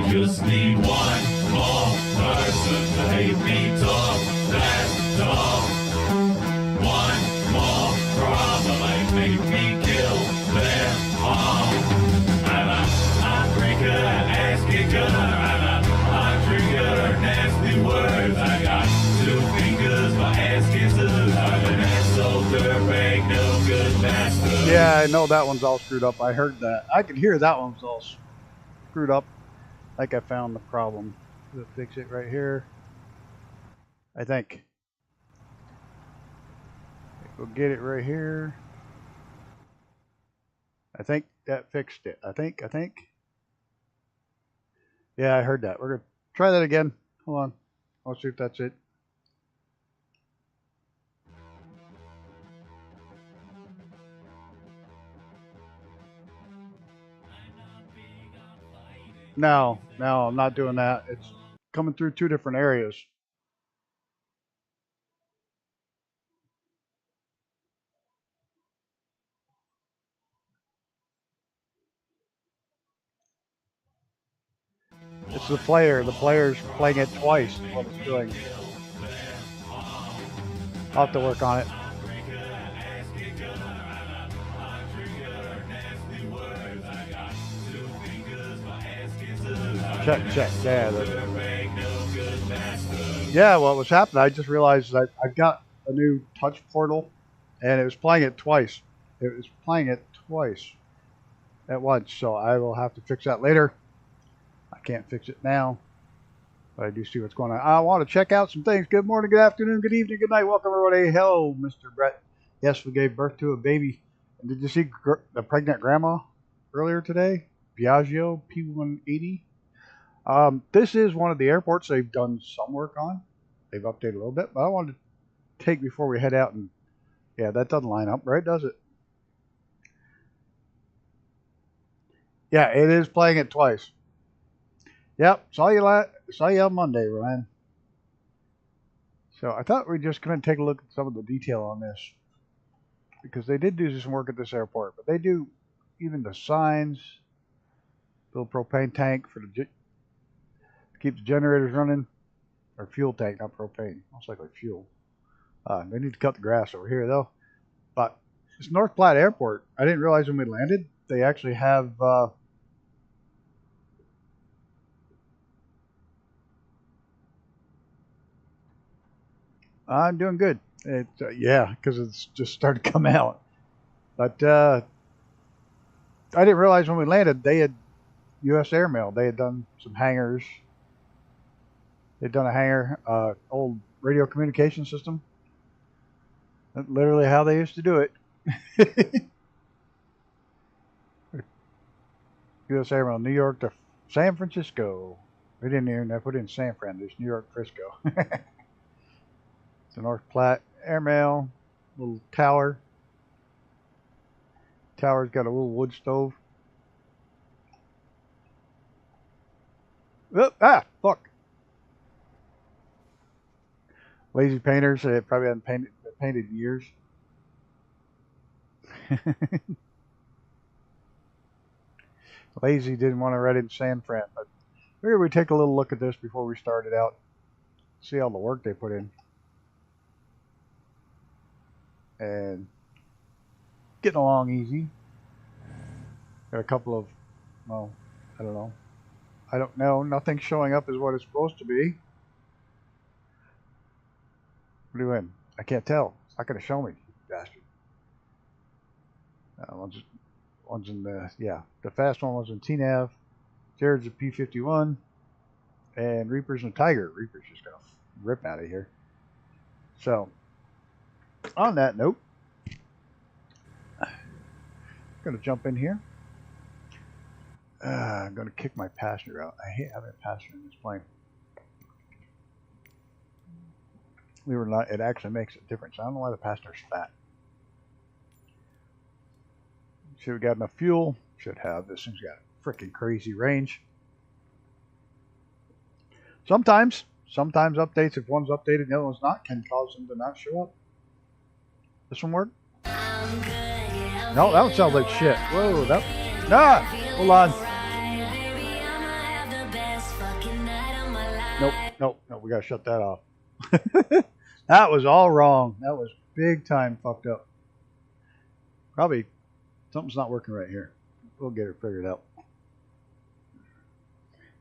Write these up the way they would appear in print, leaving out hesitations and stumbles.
Just need one more person to hate me tough. That's all. One more problem might make me kill them all. I'm a drinker, ass kicker. I'm a drinker, nasty words. I got two fingers, my ass kisses. I'm an asshole, dirtbag, no good master. Yeah, I know that one's all screwed up. I heard that. I could hear that one's all screwed up. Like I found the problem. We'll fix it right here. I think. We'll get it right here. I think that fixed it. I think. Yeah, I heard that. We're going to try that again. Hold on. I'll see if that's it. No, I'm not doing that. It's coming through two different areas. It's the player. The player's playing it twice is what it's doing. I'll have to work on it. Check. Yeah, what was happening, I just realized that I've got a new touch portal, and it was playing it twice. It was playing it twice at once, so I will have to fix that later. I can't fix it now, but I do see what's going on. I want to check out some things. Good morning, good afternoon, good evening, good night. Welcome, everybody. Hello, Mr. Brett. Yes, we gave birth to a baby. And did you see the pregnant grandma earlier today? Piaggio P180. This is one of the airports they've done some work on. They've updated a little bit, but I wanted to take before we head out. And yeah, that doesn't line up, right? Does it? Yeah, it is playing it twice. Yep, saw you on Monday, Ryan. So I thought we were just going to take a look at some of the detail on this, because they did do some work at this airport, but they do even the signs, little propane tank for the keep the generators running, or fuel tank, not propane, most likely fuel. They need to cut the grass over here though. But it's North Platte Airport. I didn't realize when we landed they actually have I'm doing good. Yeah, because it's just started to come out. But I didn't realize when we landed they had U.S. Airmail. They had done some hangars. They'd done a hangar, old radio communication system. That's literally how they used to do it. U.S. Airmail, New York to San Francisco. We didn't even put in San Fran. It's New York, Frisco. It's the North Platte Airmail, little tower. Tower's got a little wood stove. Oh, fuck. Lazy painters. They probably haven't painted in years. Lazy didn't want to write in San Fran, but maybe we take a little look at this before we started out. See all the work they put in. And getting along easy. Got a couple of, well, I don't know. I don't know. Nothing's showing up as what it's supposed to be. What are you in? I can't tell. It's not going to show me, bastard. One's in the, yeah. The fast one was in TNAV. Jared's a P51. And Reaper's in Tiger. Reaper's just going to rip out of here. So, on that note, I'm going to jump in here. I'm going to kick my passenger out. I hate having a passenger in this plane. It actually makes a difference. I don't know why the passenger's fat. See, we got enough fuel. Should have. This thing's got a freaking crazy range. Sometimes updates, if one's updated and the other one's not, can cause them to not show up. This one work? No, that one sounds like shit. Whoa, hold on. Nope. We gotta shut that off. That was all wrong. That was big time fucked up. Probably something's not working right here. We'll get it figured out.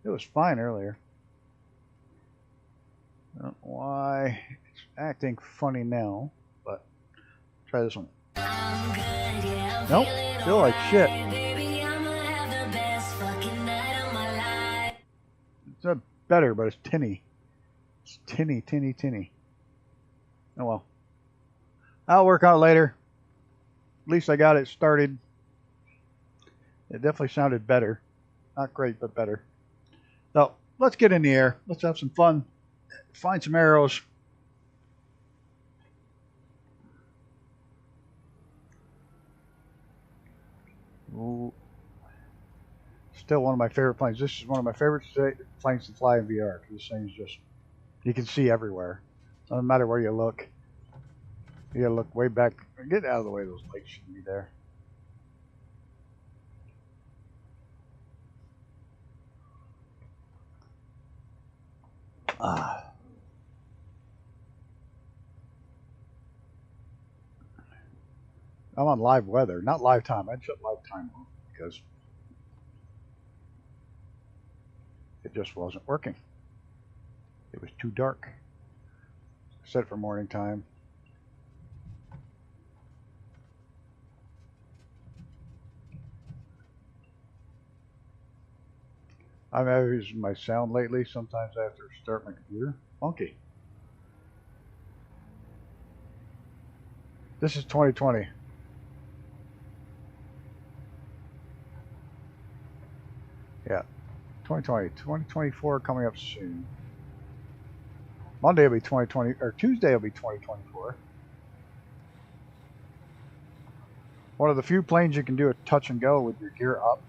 It was fine earlier. I don't know why it's acting funny now, but try this one. Nope, still like shit. It's better, but it's tinny. It's tinny. Oh well. I'll work on it later. At least I got it started. It definitely sounded better. Not great, but better. So let's get in the air. Let's have some fun. Find some arrows. Ooh. Still one of my favorite planes. This is one of my favorite planes to fly in VR. This thing's just, you can see everywhere. No matter where you look. You gotta look way back. Get out of the way, those lights shouldn't be there. I'm on live weather, not live time. I'd shut live time off because it just wasn't working. It was too dark. Set it for morning time. I'm using my sound lately. Sometimes I have to start my computer. Funky. This is 2020. Yeah, 2020. 2024 coming up soon. Monday will be 2020, or Tuesday will be 2024. One of the few planes you can do a touch and go with your gear up.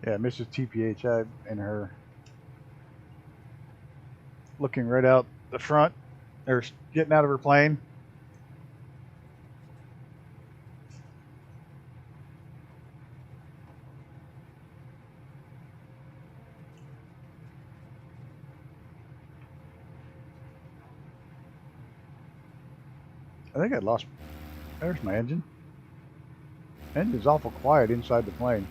Yeah, Mrs. TPHI and her looking right out the front. They're getting out of her plane. I think I lost. There's my engine. Engine's awful quiet inside the plane.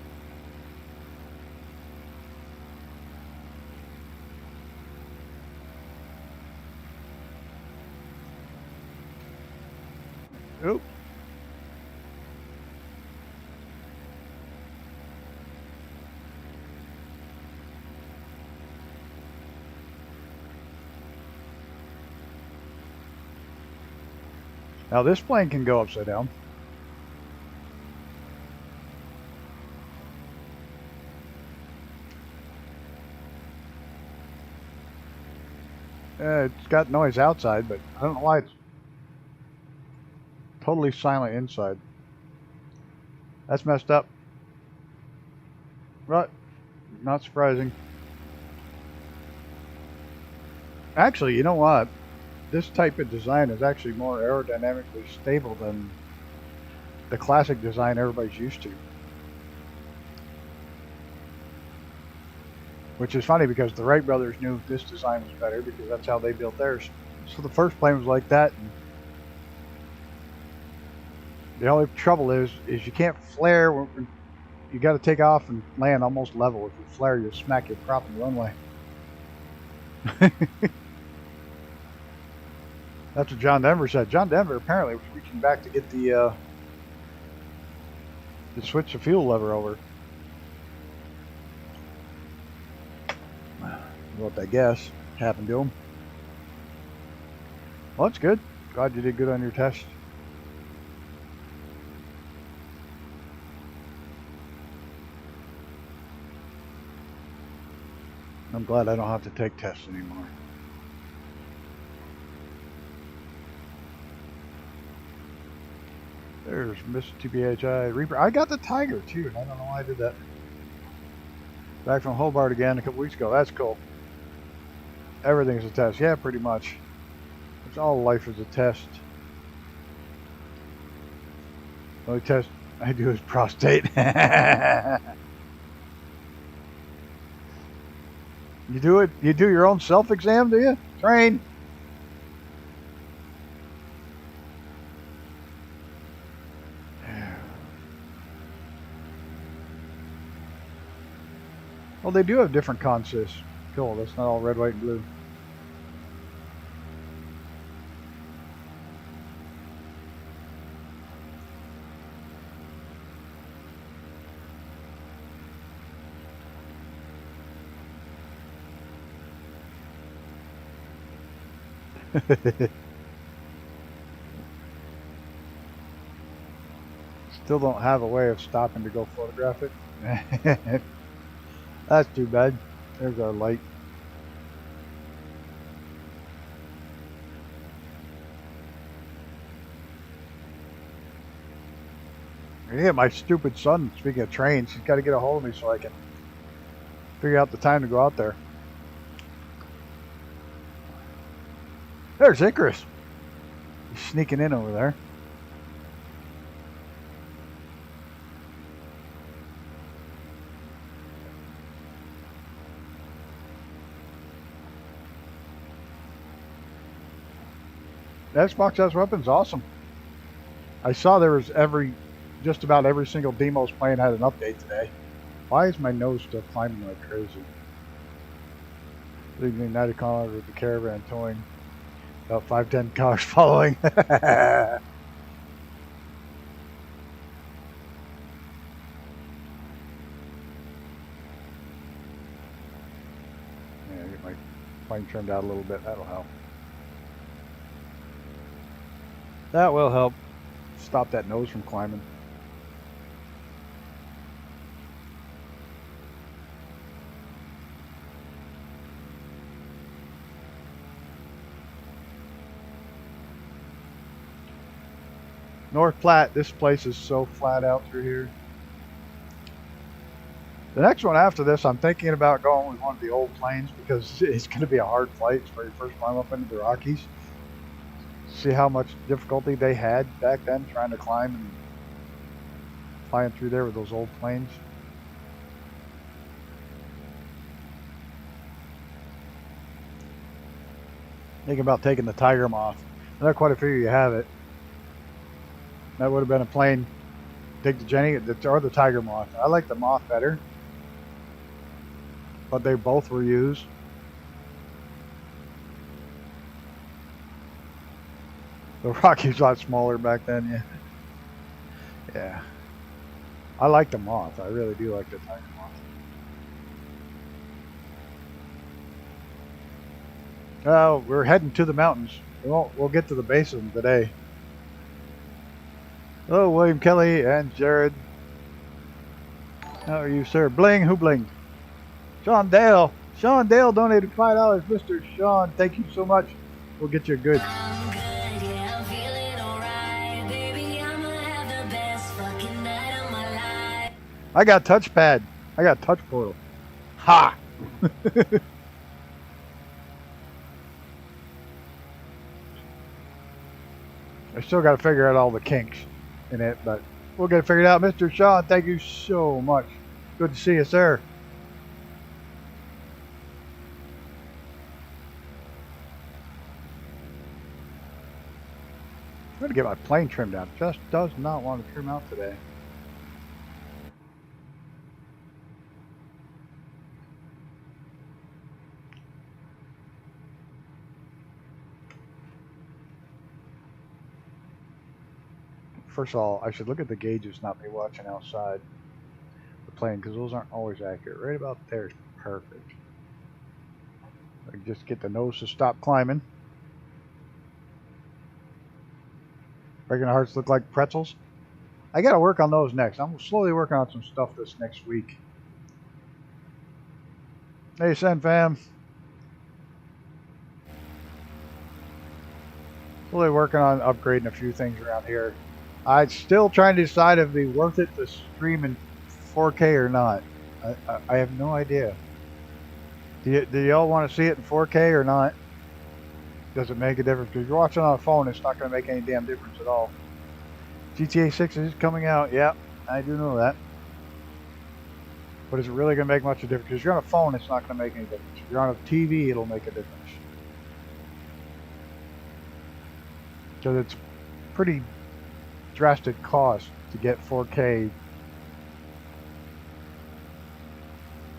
Oop. Now this plane can go upside down. It's got noise outside, but I don't know why it's totally silent inside. That's messed up. But not surprising. Actually, you know what? This type of design is actually more aerodynamically stable than the classic design everybody's used to. Which is funny because the Wright brothers knew this design was better because that's how they built theirs. So the first plane was like that. And the only trouble is you can't flare. You got to take off and land almost level. If you flare, you'll smack your prop in the runway. That's what John Denver said. John Denver apparently was reaching back to get the to switch the fuel lever over. What I guess happened to him. Well, that's good. Glad you did good on your test. I'm glad I don't have to take tests anymore. There's Mr. TPHI Reaper. I got the Tiger too, and I don't know why I did that. Back from Hobart again a couple weeks ago. That's cool. Everything's a test. Yeah, pretty much. It's all life is a test. The only test I do his prostate. You do it? You do your own self-exam, do you? Train. Well, they do have different consists. Cool, that's not all red, white, and blue. Still don't have a way of stopping to go photograph it. That's too bad. There's our light. Yeah, my stupid son, speaking of trains, he's got to get a hold of me so I can figure out the time to go out there. There's Icarus. He's sneaking in over there. The Xbox S weapon's awesome. I saw there was just about every single Demos playing had an update today. Why is my nose still climbing like crazy? Leaving the United Colony with the caravan towing. About 5-10 cars following. Yeah, get my plane trimmed out a little bit. That'll help. That will help stop that nose from climbing. North Platte, this place is so flat out through here. The next one after this, I'm thinking about going with one of the old planes because it's going to be a hard flight. It's where you first climb up into the Rockies. See how much difficulty they had back then trying to climb and flying through there with those old planes. Thinking about taking the Tiger Moth. There are quite a few you have it. That would have been a plane. Take the Jenny or the Tiger Moth. I like the Moth better, but they both were used. The Rocky was a lot smaller back then, yeah. Yeah. I like the Moth. I really do like the Tiger Moth. Oh, we're heading to the mountains. We'll get to the base of them today. Hello, William Kelly and Jared. How are you, sir? Bling, who bling? Sean Dale. Sean Dale donated $5. Mr. Sean, thank you so much. We'll get you a good. I got touchpad. I got touch portal. Ha! I still got to figure out all the kinks in it, but we'll get it figured out. Mr. Sean, thank you so much. Good to see you, sir. I'm going to get my plane trimmed out. Just does not want to trim out today. First of all, I should look at the gauges, not be watching outside the plane, because those aren't always accurate. Right about there is perfect. I can just get the nose to stop climbing. Breaking hearts look like pretzels. I got to work on those next. I'm slowly working on some stuff this next week. Hey, Sen Fam. Slowly working on upgrading a few things around here. I'm still trying to decide if it'd be worth it to stream in 4K or not. I have no idea. Do y'all want to see it in 4K or not? Does it make a difference? Because if you're watching on a phone, it's not going to make any damn difference at all. GTA 6 is coming out, yeah. I do know that. But is it really going to make much of a difference? Because you're on a phone, it's not going to make any difference. If you're on a TV, it'll make a difference. Because it's pretty drastic cost to get 4K.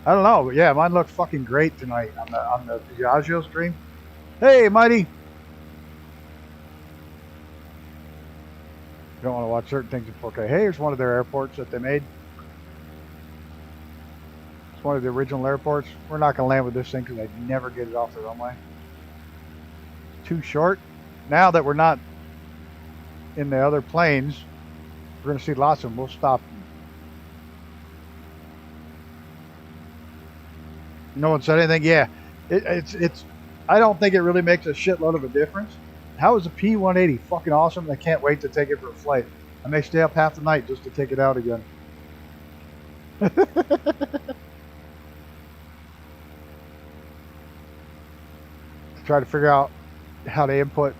I don't know, but yeah, mine looks fucking great tonight on the Diageo stream. Hey, Mighty! You don't want to watch certain things in 4K. Hey, here's one of their airports that they made. It's one of the original airports. We're not going to land with this thing because I never get it off the runway. It's too short. Now that we're not in the other planes, we're going to see lots of them. We'll stop. No one said anything. Yeah, it's. I don't think it really makes a shitload of a difference. How is a P-180 fucking awesome? I can't wait to take it for a flight. I may stay up half the night just to take it out again. Try to figure out how to input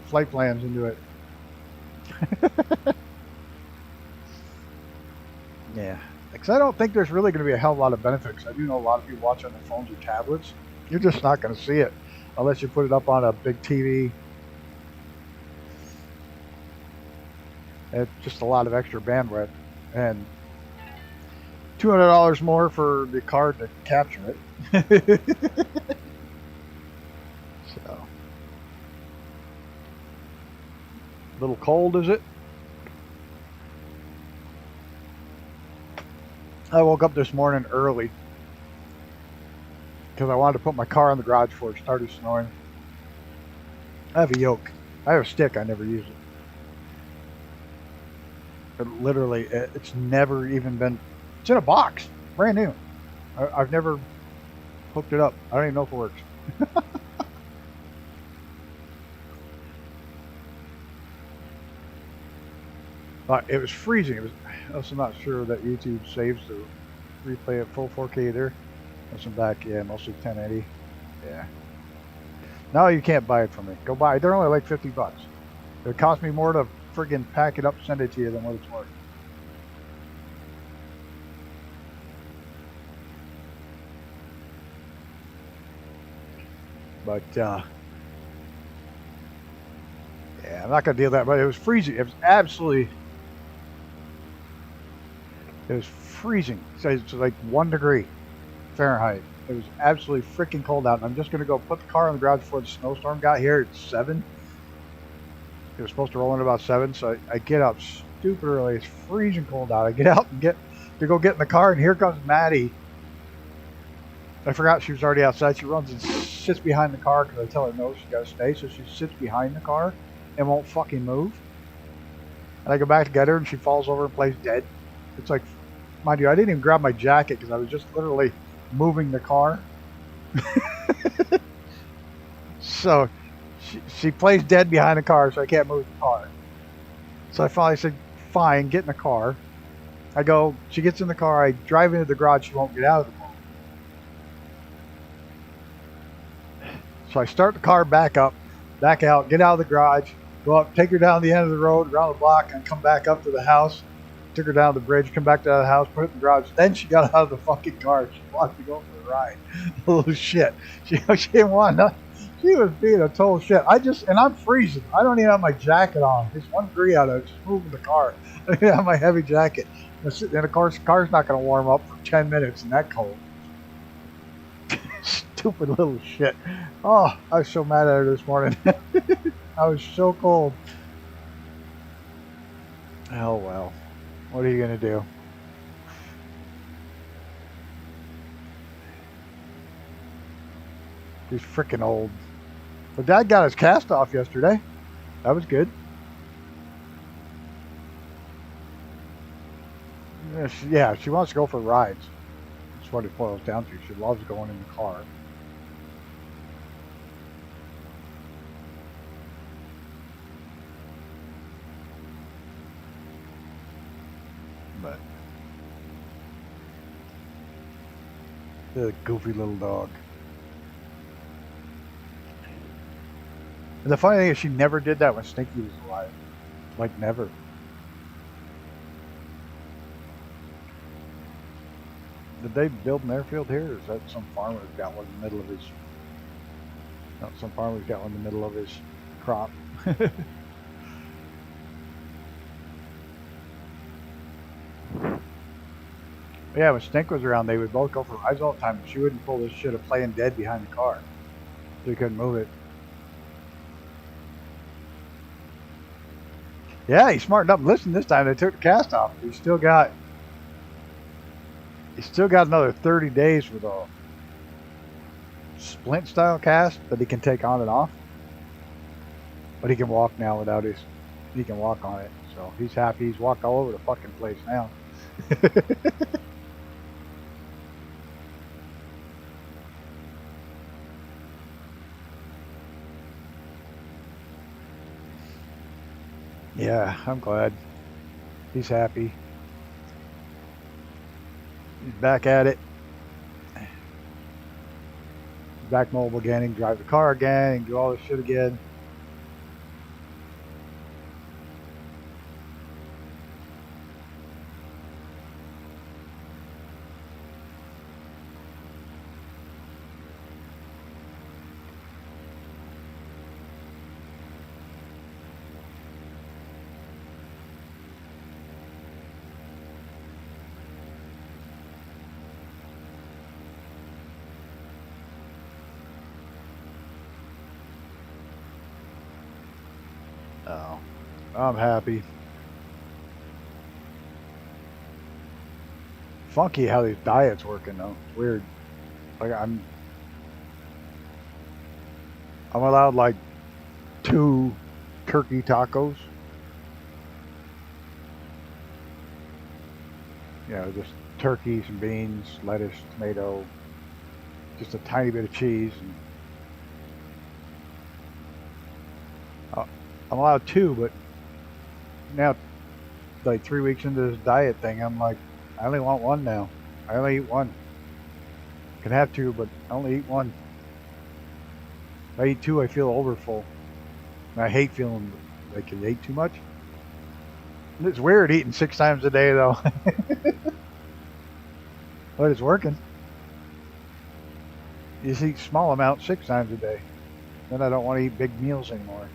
flight plans into it. Yeah. Because I don't think there's really going to be a hell of a lot of benefits. I do know a lot of people watch on their phones or tablets. You're just not going to see it unless you put it up on a big TV. It's just a lot of extra bandwidth. And $200 more for the card to capture it. So. A little cold, is it? I woke up this morning early because I wanted to put my car in the garage before it started snowing. I have a yoke. I have a stick. I never use it. Literally, it's never even been... It's in a box. Brand new. I've never hooked it up. I don't even know if it works. But it was freezing. It was... I'm also not sure that YouTube saves the replay at full 4K either. Listen back, yeah, mostly 1080. Yeah. No, you can't buy it from me. Go buy it. They're only like $50. It would cost me more to friggin' pack it up and send it to you than what it's worth. But, yeah, I'm not going to deal with that. But it was freezing. It was absolutely... It was freezing. So it's like 1 degree Fahrenheit. It was absolutely freaking cold out. And I'm just going to go put the car in the garage before the snowstorm got here. It's 7. It was supposed to roll in about 7. So I get up stupid early. It's freezing cold out. I get out and go get in the car. And here comes Maddie. I forgot she was already outside. She runs and sits behind the car because I tell her no, she's got to stay. So she sits behind the car and won't fucking move. And I go back to get her and she falls over and plays dead. It's like, mind you, I didn't even grab my jacket because I was just literally moving the car. So she plays dead behind the car, so I can't move the car. So I finally said, fine, get in the car. I go, she gets in the car, I drive into the garage, she won't get out of the car. So I start the car back up, back out, get out of the garage, go up, take her down the end of the road, around the block, and come back up to the house. Took her down the bridge, come back to the house, put it in the garage. Then she got out of the fucking car. She wanted to go for a ride. Oh shit! She didn't want nothing. She was being a total shit. And I'm freezing. I don't even have my jacket on. It's 1 degree out. I'm just moving the car. I don't even have my heavy jacket. And of course, the car's not going to warm up for 10 minutes in that cold. Stupid little shit. Oh, I was so mad at her this morning. I was so cold. Oh well. What are you going to do? He's freaking old. But Dad got his cast off yesterday. That was good. Yeah, she wants to go for rides. That's what it boils down to. She loves going in the car. But the goofy little dog. And the funny thing is, she never did that when Stinky was alive. Like, never. Did they build an airfield here, or is that some farmer's got one in the middle of his? No, some farmer's got one in the middle of his crop. Yeah, when Stink was around, they would both go for rides all the time. She wouldn't pull this shit of playing dead behind the car, so you couldn't move it. Yeah, he smartened up and listened this time. They took the cast off. He's still got another 30 days with a splint style cast that he can take on and off. But he can walk now without his. He can walk on it, so he's happy. He's walked all over the fucking place now. Yeah, I'm glad. He's happy. He's back at it. Back mobile again. He can drive the car again. He can do all this shit again. Oh, I'm happy. Funky how these diets working though. It's weird. Like I'm allowed like 2 turkey tacos. You know, just turkey, some beans, lettuce, tomato, just a tiny bit of cheese. And I'm allowed 2, but now, like 3 weeks into this diet thing, I'm like, I only want 1 now. I only eat 1. Can have 2, but I only eat 1. If I eat 2, I feel overfull. And I hate feeling like you ate too much. It's weird eating 6 times a day, though. But it's working. You just eat small amounts 6 times a day. Then I don't want to eat big meals anymore.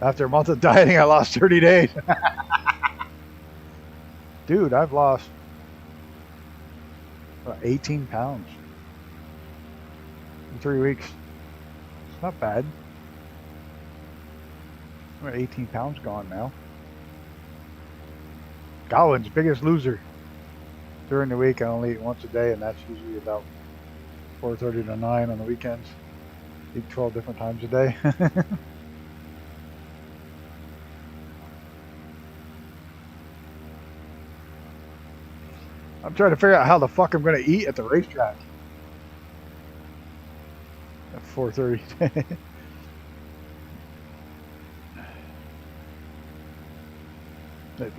After a month of dieting, I lost 30 days. Dude, I've lost 18 pounds in 3 weeks. It's not bad. I'm at 18 pounds gone now. Godwin's biggest loser. During the week, I only eat once a day, and that's usually about 4:30 to 9 on the weekends. Eat 12 different times a day. I'm trying to figure out how the fuck I'm going to eat at the racetrack. At 4:30.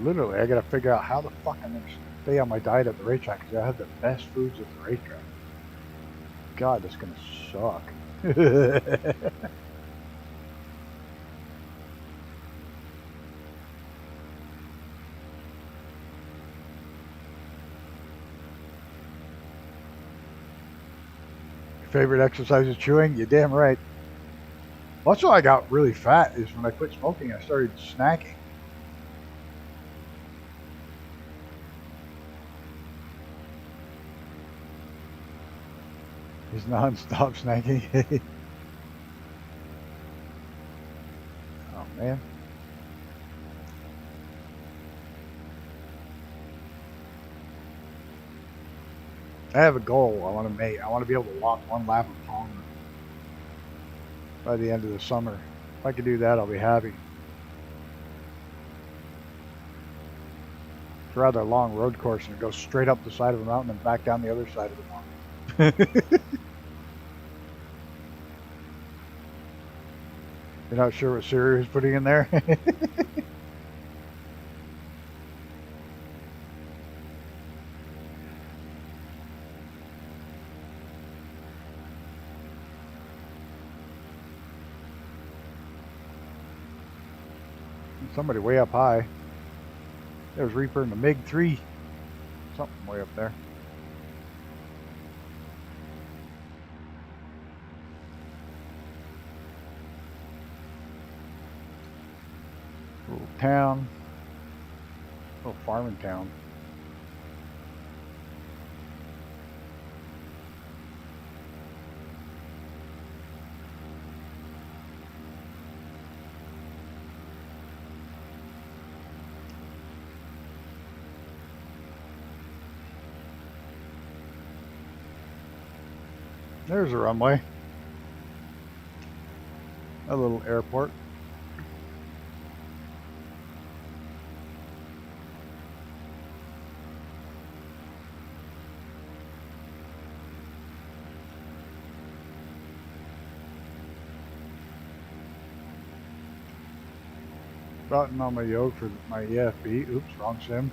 Literally, I got to figure out how the fuck I'm going to stay on my diet at the racetrack because I have the best foods at the racetrack. God, that's going to suck. Favorite exercise is chewing? You're damn right. Also, I got really fat is when I quit smoking, I started snacking. He's non-stop snacking. Oh, man. I have a goal I want to make. I want to be able to walk 1 lap of Palmer by the end of the summer. If I could do that, I'll be happy. It's a rather long road course, and it goes straight up the side of the mountain and back down the other side of the mountain. You're not sure what Siri was putting in there? Somebody way up high. There's Reaper and the MiG-3. Something way up there. Little town. Little farming town. There's a runway. A little airport. Button on my yoke for my EFB. Oops, wrong sim.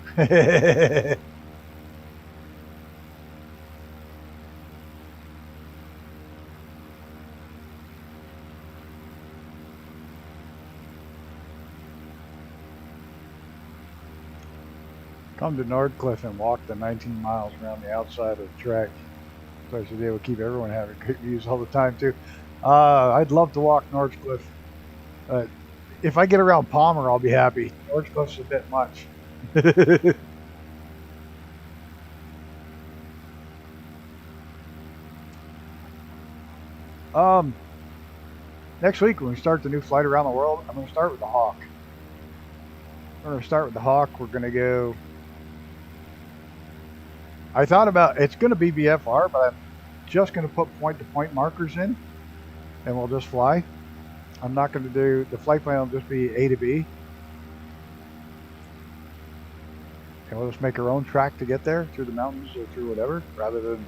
Come to Nordcliff and walk the 19 miles around the outside of the track. So I should be able to keep everyone having great views all the time too. I'd love to walk Nordcliff. If I get around Palmer, I'll be happy. Nordcliff's a bit much. Next week when we start the new flight around the world, I'm going to start with the Hawk. We're going to start with the Hawk. We're going to go. I thought about it's going to be VFR, but I'm just going to put point-to-point markers in, and we'll just fly. I'm not going to do the flight plan. Will just be A to B, and we'll just make our own track to get there through the mountains or through whatever, rather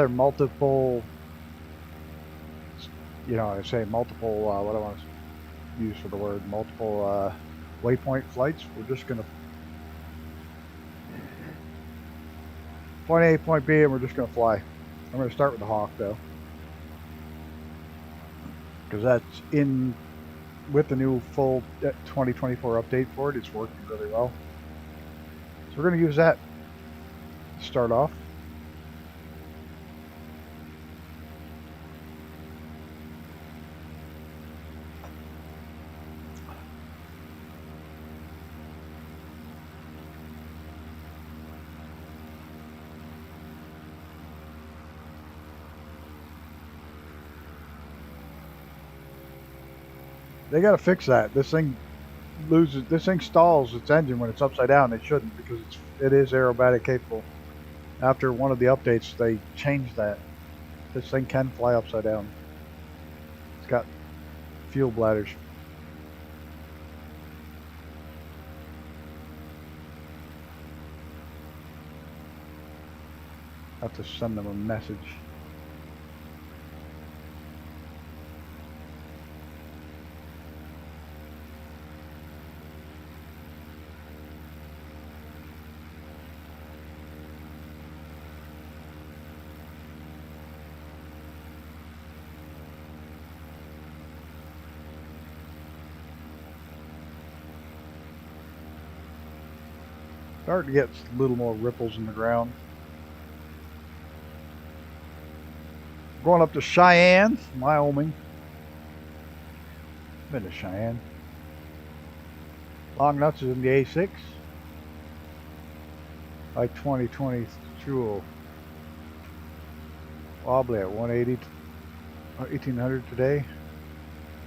multiple. You know, I say multiple. What do I want to use for the word multiple waypoint flights. We're just going to point A, point B, and we're just going to fly. I'm going to start with the Hawk though, because that's in with the new full 2024 update for it. It's working really well. So we're going to use that to start off. They got to fix that. This thing stalls its engine when it's upside down. It shouldn't, because it is aerobatic capable. After one of the updates, they changed that. This thing can fly upside down. It's got fuel bladders. I have to send them a message. Starting to get a little more ripples in the ground. Going up to Cheyenne, Wyoming. Been to Cheyenne. Long Nuts is in the A6. Like 2020 Jewel. Wobbly at 180, 1800 today.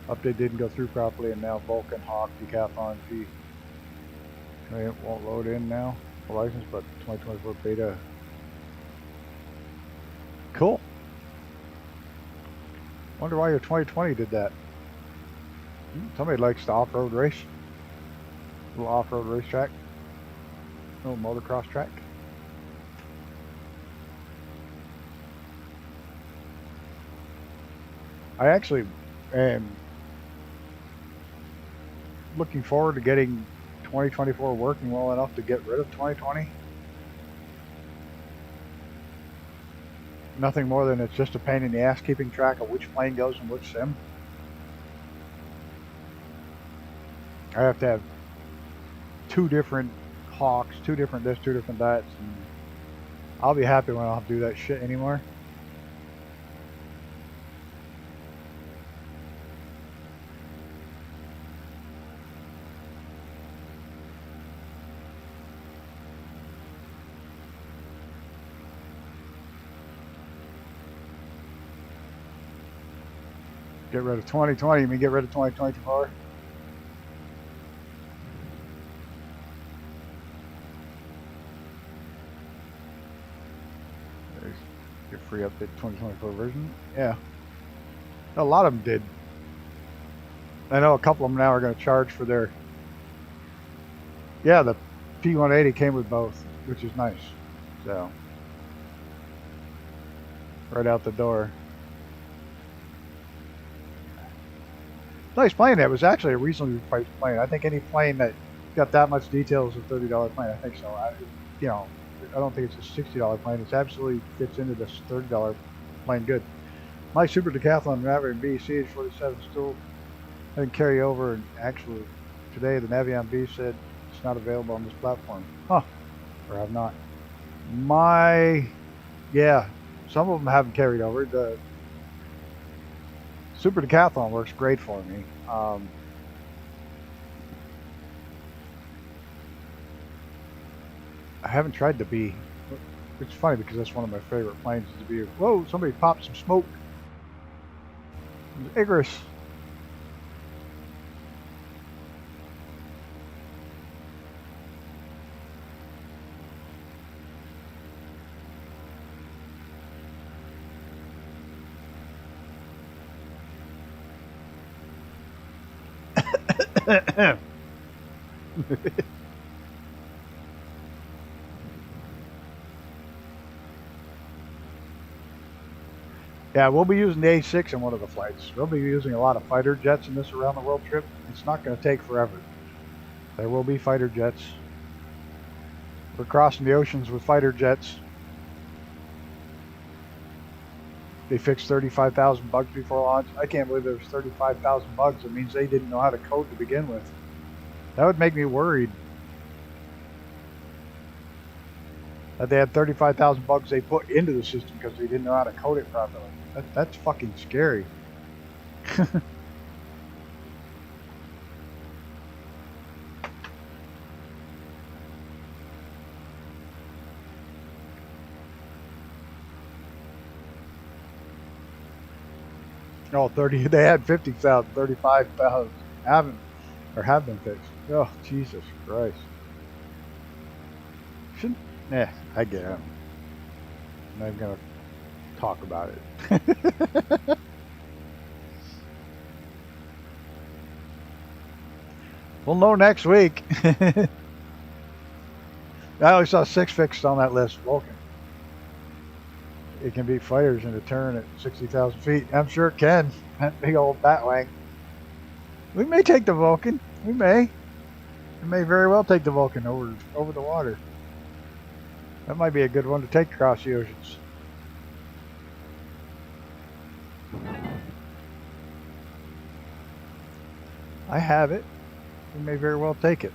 Update didn't go through properly, and now Vulcan, Hawk, Decathlon, G. It won't load in now. The license, but 2024 beta. Cool. Wonder why your 2020 did that. Somebody likes the off-road race. Little off-road racetrack. Little motocross track. I actually am looking forward to getting 2024 working well enough to get rid of 2020. Nothing more than it's just a pain in the ass keeping track of which plane goes in which sim. I have to have 2 different Hawks, 2 different this, 2 different that. And I'll be happy when I don't have to do that shit anymore. Get rid of 2020. You mean get rid of 2024? There's your free update 2024 version. Yeah. A lot of them did. I know a couple of them now are going to charge for their... Yeah, the P180 came with both, which is nice. So, right out the door. Nice plane. It was actually a reasonably priced plane. I think any plane that got that much detail is a $30 plane. I think so. I don't think it's a $60 plane. It absolutely fits into this $30 plane good. My Super Decathlon Navion B CH-47 still didn't carry over, and actually today the Navion B said it's not available on this platform. Huh. Or have not. Yeah, some of them haven't carried over. The Super Decathlon works great for me. I haven't tried the B. It's funny because that's one of my favorite planes is the B. Whoa, somebody popped some smoke. Icarus. Yeah, we'll be using the A6 in one of the flights. We'll be using a lot of fighter jets in this around the world trip. It's not going to take forever. There will be fighter jets. We're crossing the oceans with fighter jets. They fixed 35,000 bugs before launch. I can't believe there was 35,000 bugs. It means they didn't know how to code to begin with. That would make me worried. That they had 35,000 bugs they put into the system because they didn't know how to code it properly. That's fucking scary. Oh, 30, they had 50,000, 35,000 have been fixed. Oh, Jesus Christ. I get it. I'm not even going to talk about it. We'll know next week. I only saw 6 fixed on that list. Vulcan. It can beat fighters in a turn at 60,000 feet. I'm sure it can. That big old batwang. We may take the Vulcan. We may. We may very well take the Vulcan over the water. That might be a good one to take across the oceans. I have it. We may very well take it.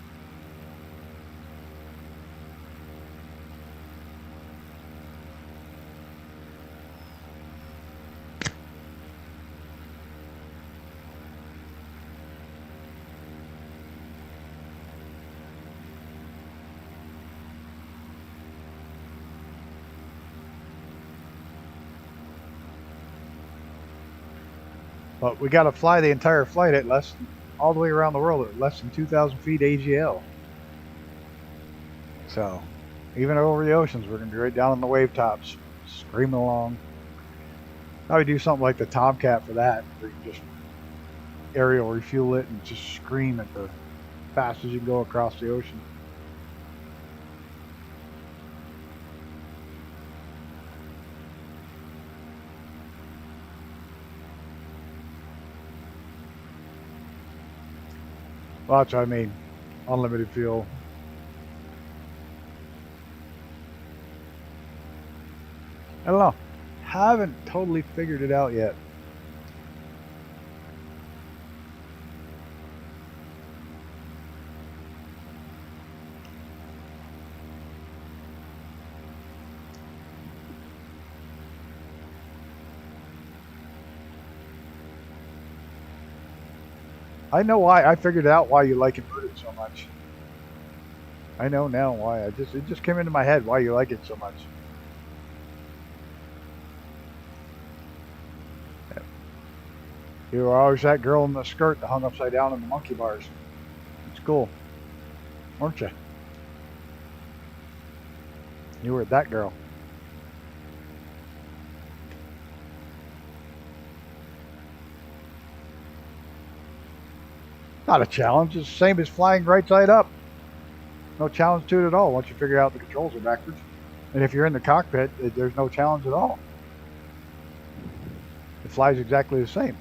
But we got to fly the entire flight at all the way around the world at less than 2,000 feet AGL. So, even over the oceans, we're going to be right down on the wave tops, screaming along. Now we do something like the Tomcat for that, where you can just aerial refuel it and just scream at the fast as you can go across the ocean. Well, that's what I mean. Unlimited fuel. I don't know. Haven't totally figured it out yet. I know why. I figured out why you like inverted so much. I know now why. It just came into my head why you like it so much. You were always that girl in the skirt that hung upside down in the monkey bars. It's cool, weren't you? You were that girl. Not a challenge. It's the same as flying right side up. No challenge to it at all once you figure out the controls are backwards. And if you're in the cockpit, there's no challenge at all. It flies exactly the same.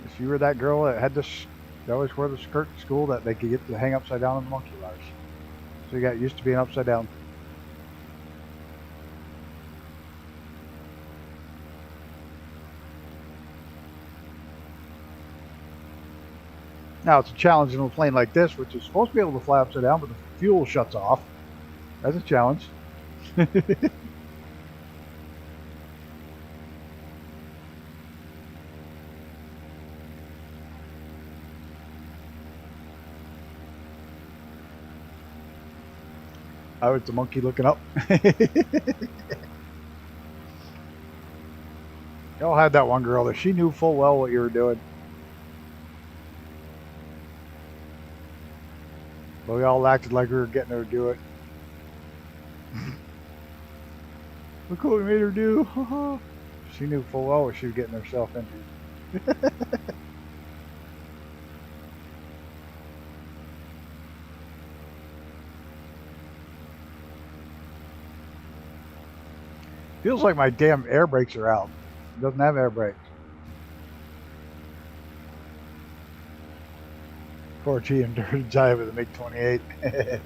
If you were that girl that had this, they always wear the skirt in school that they could get to hang upside down in the monkey bars. So you got used to being upside down. Now it's a challenge in a plane like this, which is supposed to be able to fly upside down, but the fuel shuts off. That's a challenge. Oh, it's a monkey looking up. Y'all had that one girl that she knew full well what you were doing. But we all acted like we were getting her to do it. Look what we made her do. She knew full well what she was getting herself into. Feels like my damn air brakes are out. It doesn't have air brakes. Poor Chi endured a jive with the MiG-28.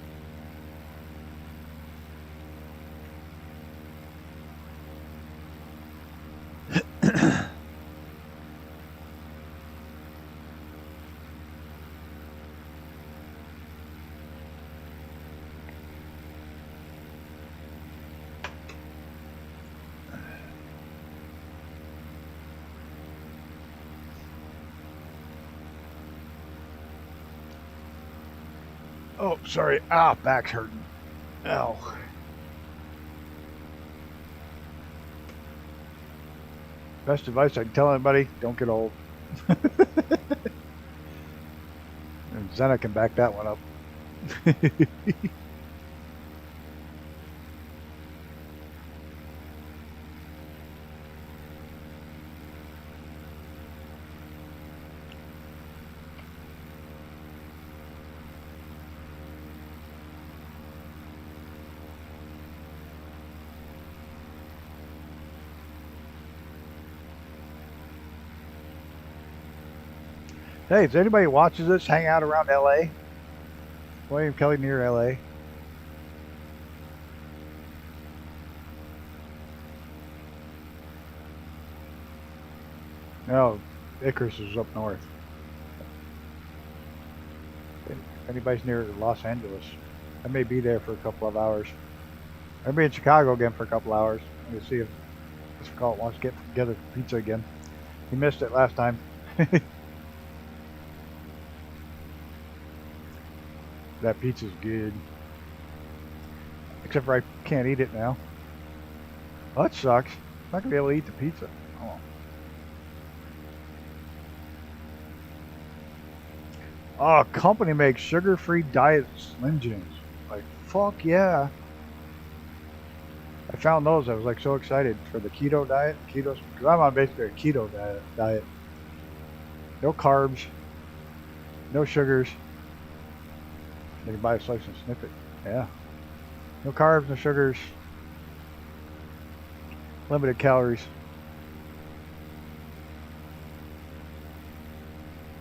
Oh, sorry. Ah, back's hurting. Ow. Best advice I can tell anybody, don't get old. And Zena can back that one up. Hey, does anybody watches this hang out around LA? William Kelly near LA? No, Icarus is up north. If anybody's near Los Angeles, I may be there for a couple of hours. I'll be in Chicago again for a couple hours. Let me see if Mr. Call wants to get together for pizza again. He missed it last time. That pizza's good. Except for I can't eat it now. Well, that sucks. I'm not going to be able to eat the pizza. Oh, company makes sugar-free diet Slim Jims. Like, fuck yeah. I found those. I was like so excited for the keto diet. Keto, because I'm on basically a keto diet. No carbs. No sugars. You can buy a slice and snip it. Yeah. No carbs, no sugars. Limited calories.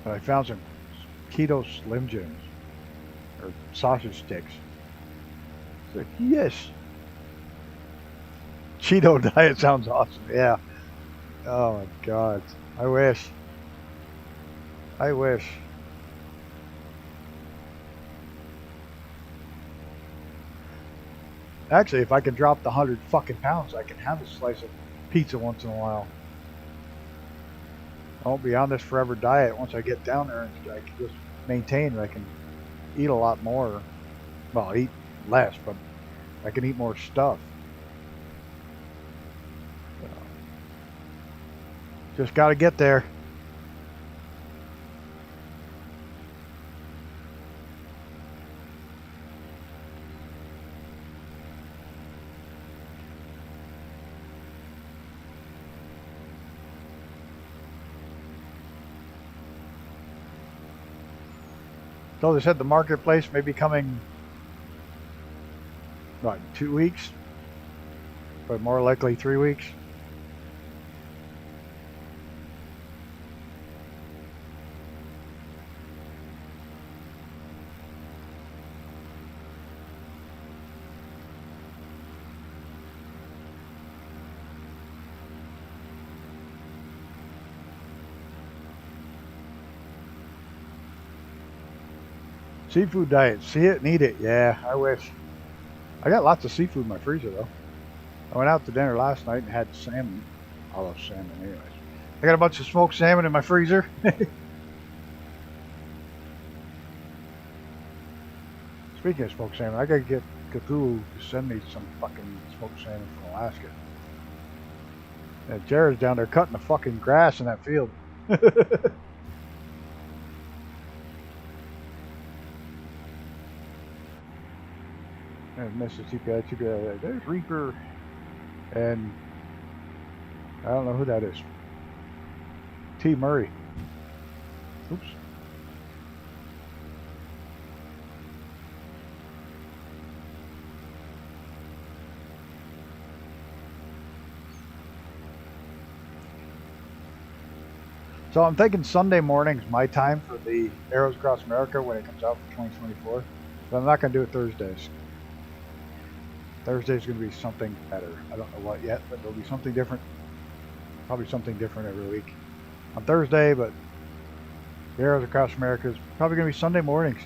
But I found some keto Slim Jims. Or sausage sticks. It's like, yes. Cheeto diet sounds awesome. Yeah. Oh my God. I wish. I wish. Actually, if I can drop the 100 fucking pounds, I can have a slice of pizza once in a while. I won't be on this forever diet once I get down there, and I can just maintain. I can eat a lot more. Well, eat less, but I can eat more stuff. Just got to get there. So they said the marketplace may be coming, what, 2 weeks? But more likely 3 weeks. Seafood diet. See it and eat it. Yeah, I wish. I got lots of seafood in my freezer, though. I went out to dinner last night and had salmon. I love salmon anyways. I got a bunch of smoked salmon in my freezer. Speaking of smoked salmon, I gotta get Cthulhu to send me some fucking smoked salmon from Alaska. Yeah, Jared's down there cutting the fucking grass in that field. There's Mississippi. There's Reaper. And I don't know who that is. T. Murray. Oops. So I'm thinking Sunday morning's my time for the Arrows Across America when it comes out for 2024. But I'm not going to do it Thursdays. Thursday's going to be something better. I don't know what yet, but there'll be something different. Probably something different every week. On Thursday, but the Arrows Across America is probably going to be Sunday mornings.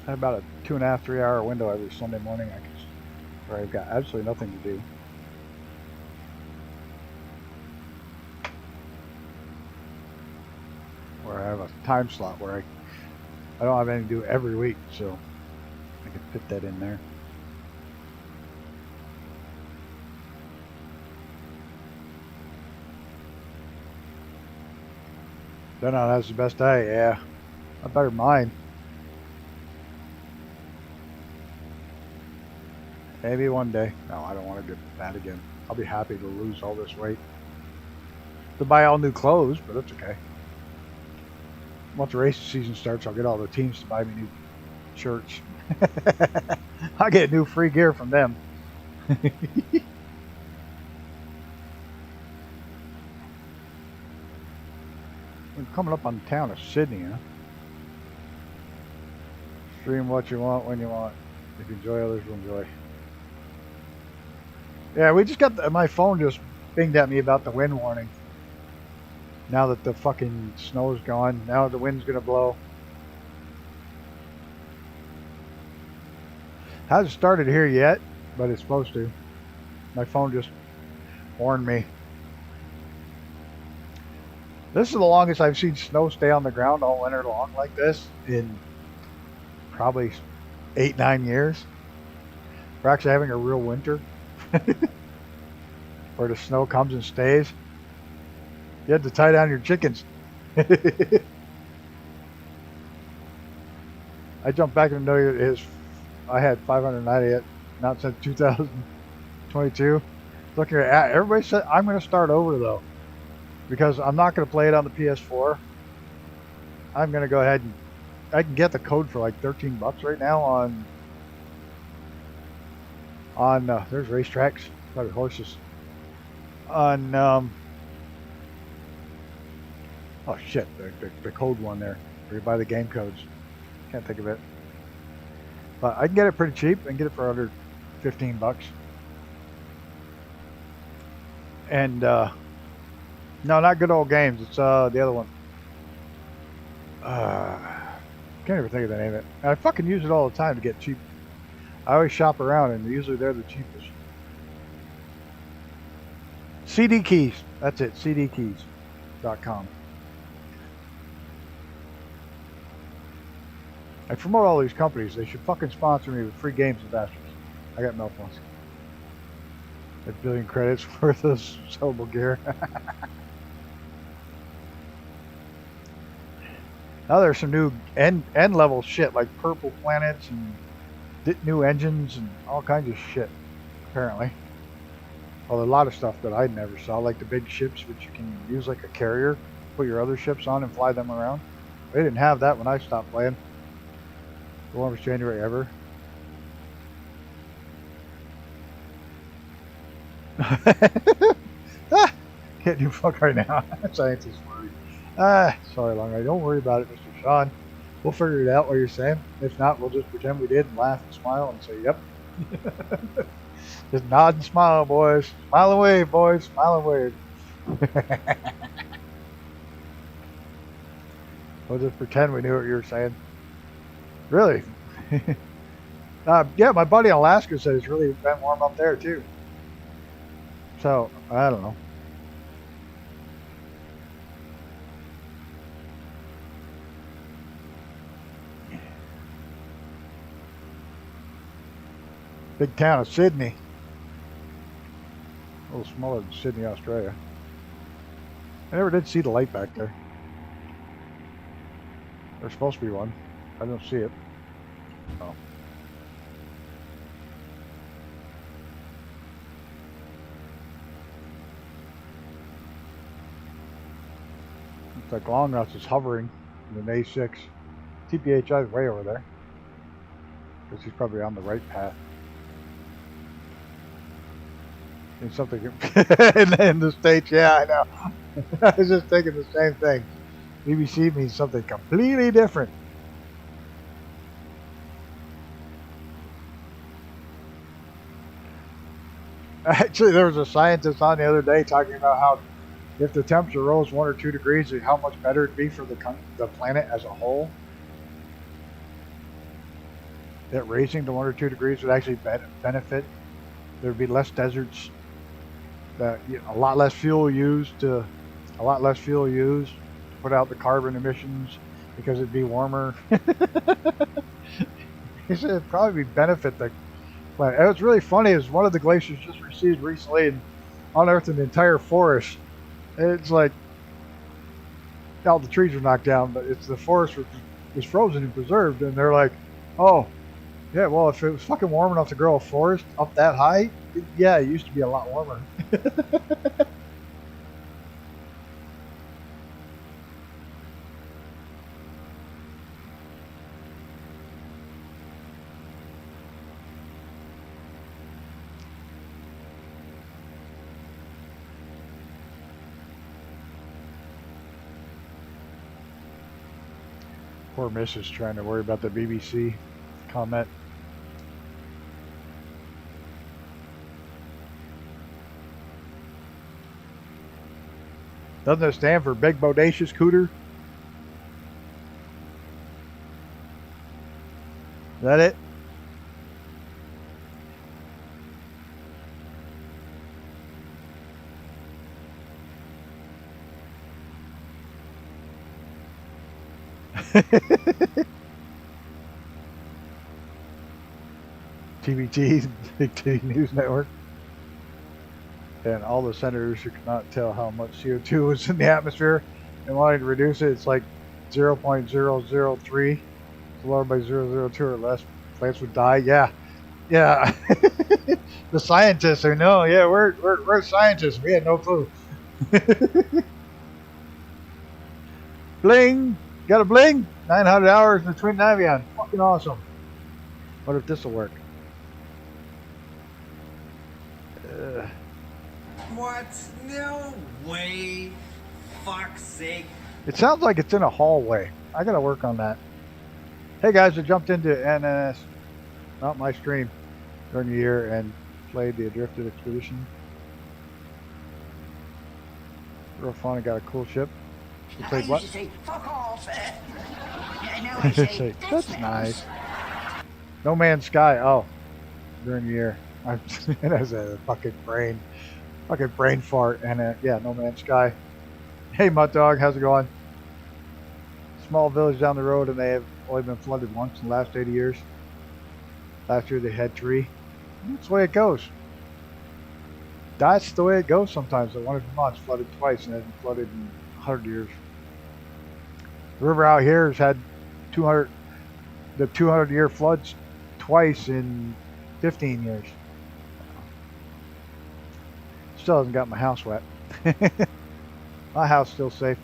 I have about a 2.5, 3 hour window every Sunday morning where I've got absolutely nothing to do. Where I have a time slot where I don't have anything to do every week, so I can fit that in there. Don't know, that's the best day, yeah. I better mine. Maybe one day. No, I don't want to do that again. I'll be happy to lose all this weight. To buy all new clothes, but that's okay. Once the race season starts, I'll get all the teams to buy me new shirts. I'll get new free gear from them. We're coming up on the town of Sydney, huh? Stream what you want when you want. If you enjoy, others will enjoy. Yeah, we just got my phone just pinged at me about the wind warning. Now that the fucking snow's gone, now the wind's gonna blow. Hasn't started here yet, but it's supposed to. My phone just warned me. This is the longest I've seen snow stay on the ground all winter long like this in probably 8, 9 years. We're actually having a real winter where the snow comes and stays. You had to tie down your chickens. I jumped back into his. I had 590 it, not since 2022. Looking at everybody said I'm going to start over though, because I'm not going to play it on the PS4. I'm going to go ahead and I can get the code for like $13 right now on there's racetracks, probably horses. On oh shit, the code one there, where you buy the game codes. Can't think of it. But I can get it pretty cheap and get it for under $15. And no, not Good Old Games. It's the other one. Can't even think of the name of it. And I fucking use it all the time to get cheap. I always shop around, and usually they're the cheapest. CD Keys. That's it. cdkeys.com. I promote all these companies. They should fucking sponsor me with free games and bastards. I got meltdowns. A billion credits worth of sellable gear. Now there's some new end level shit like purple planets and new engines and all kinds of shit. Apparently, well, a lot of stuff that I never saw, like the big ships which you can use like a carrier, put your other ships on and fly them around. They didn't have that when I stopped playing. The warmest January ever. Can't do fuck right now. Scientists worry. Sorry, Long Ray. Don't worry about it, Mr. Sean. We'll figure it out what you're saying. If not, we'll just pretend we did and laugh and smile and say, yep. Just nod and smile, boys. Smile and wave, boys. Smile and wave. We'll just pretend we knew what you were saying. Really? Yeah, my buddy in Alaska said it's really been warm up there, too. So, I don't know. Big town of Sydney. A little smaller than Sydney, Australia. I never did see the light back there. There's supposed to be one. I don't see it. Oh. Looks like Longnuts is hovering in an A6. TPHI is way over there. Because he's probably on the right path. And something in the States, yeah, I know. I was just thinking the same thing. BBC means something completely different. Actually, there was a scientist on the other day talking about how if the temperature rose 1 or 2 degrees, how much better it'd be for the planet as a whole. That raising to 1 or 2 degrees would actually benefit. There would be less deserts. A lot less fuel used to put out the carbon emissions because it'd be warmer. He said it'd probably benefit the planet. And what's really funny is one of the glaciers just receded recently and unearthed an entire forest. It's like, all the trees are knocked down, but it's the forest was frozen and preserved, and they're like, oh, yeah, well, if it was fucking warm enough to grow a forest up that high, yeah, it used to be a lot warmer. Poor Miss is trying to worry about the BBC comment. Doesn't it stand for Big Bodacious Cooter? Is that it? TBT, Big T News Network. And all the senators who cannot tell how much CO2 is in the atmosphere and wanting to reduce it, it's like 0.003. It's lowered by 0.002 or less. Plants would die. Yeah. Yeah. The scientists who know. Yeah, we're scientists. We had no clue. Bling. Got a bling? 900 hours in the Twin Navion. Fucking awesome. What if this will work? What? No way. Fuck's sake. It sounds like it's in a hallway. I gotta work on that. Hey guys, I jumped into NS, not my stream, during the year and played the Adrifted Expedition. Real fun. I got a cool ship. You played what? Say, fuck off. Now I say, that's nice. No Man's Sky. Oh, during the year. It has a fucking brain. Fucking brain fart and yeah, No Man's Sky. Hey, Mud Dog, how's it going? Small village down the road, and they have only been flooded once in the last 80 years. Last year they had 3. That's the way it goes. That's the way it goes sometimes. The one in Vermont's flooded twice and hasn't flooded in 100 years. The river out here has had 200-year floods twice in 15 years. Still hasn't got my house wet. My house still safe.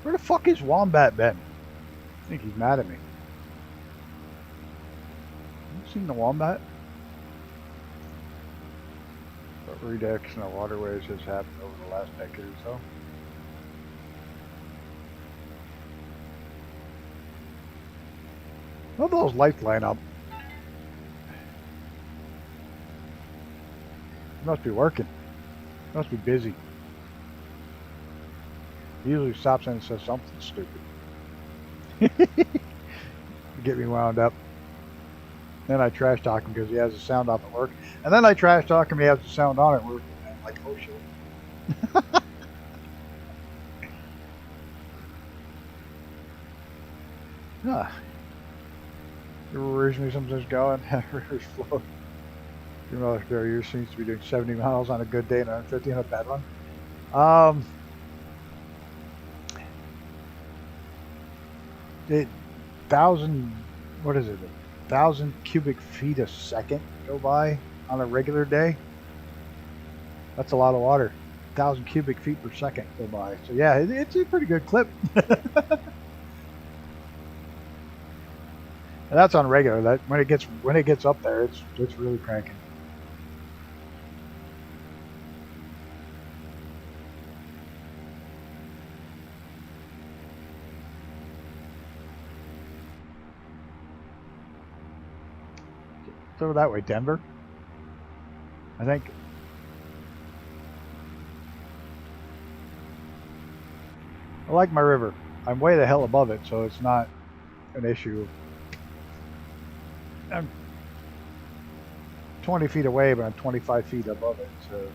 Where the fuck is Wombat been? I think he's mad at me. You seen the Wombat? What redirection of waterways has happened over the last decade or so? Well, those lights line up. It must be working. It must be busy. He usually stops in and says something stupid. Get me wound up. Then I trash talk him because he has the sound off at work. And then I trash talk him, he has the sound on at work. And I'm like, oh shit. Ah. The river originally sometimes going, rivers flow. Your mother's barrier seems to be doing 70 miles on a good day and 150 on a bad one. What is it? 1,000 cubic feet a second go by on a regular day. That's a lot of water. 1,000 cubic feet per second go by. So yeah, it's a pretty good clip. And that's on regular. That when it gets up there, it's really cranking. It's over that way, Denver. I think. I like my river. I'm way the hell above it, so it's not an issue. I'm 20 feet away, but I'm 25 feet above it, so.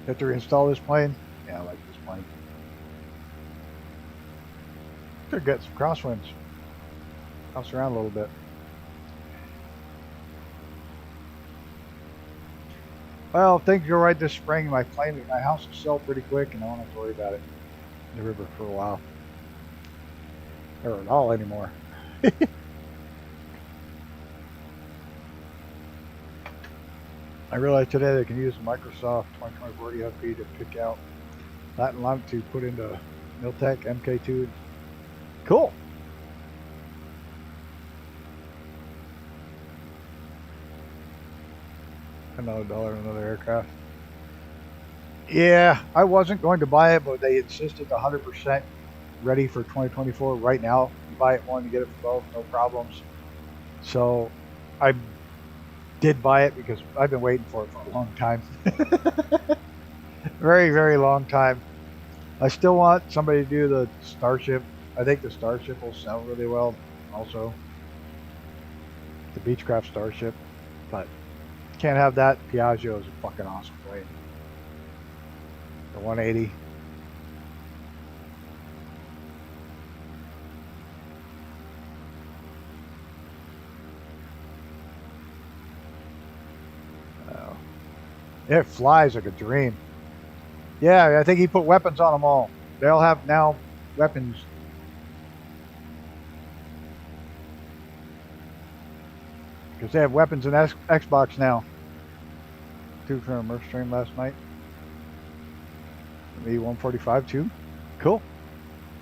Have to reinstall this plane? Yeah, I like this plane. Could get some crosswinds. Bounce around a little bit. Well, if things go right this spring, my house will sell pretty quick, and I won't have to worry about it in the river for a while. Or at all anymore. I realized today they can use Microsoft 2024 EFP to pick out Latin longitude to put into Miltech MK2. Cool. Another dollar, another aircraft. Yeah, I wasn't going to buy it, but they insisted 100% ready for 2024 right now. You buy it one, you get it for both, no problems. So I did buy it because I've been waiting for it for a long time. Very, very long time. I still want somebody to do the Starship. I think the Starship will sell really well also. The Beechcraft Starship. But can't have that. Piaggio is a fucking awesome plane. The 180. Oh. It flies like a dream. Yeah, I think he put weapons on them all. They all have now weapons. Because they have weapons in Xbox now. 2 from a Murph stream last night. The 145 too. Cool.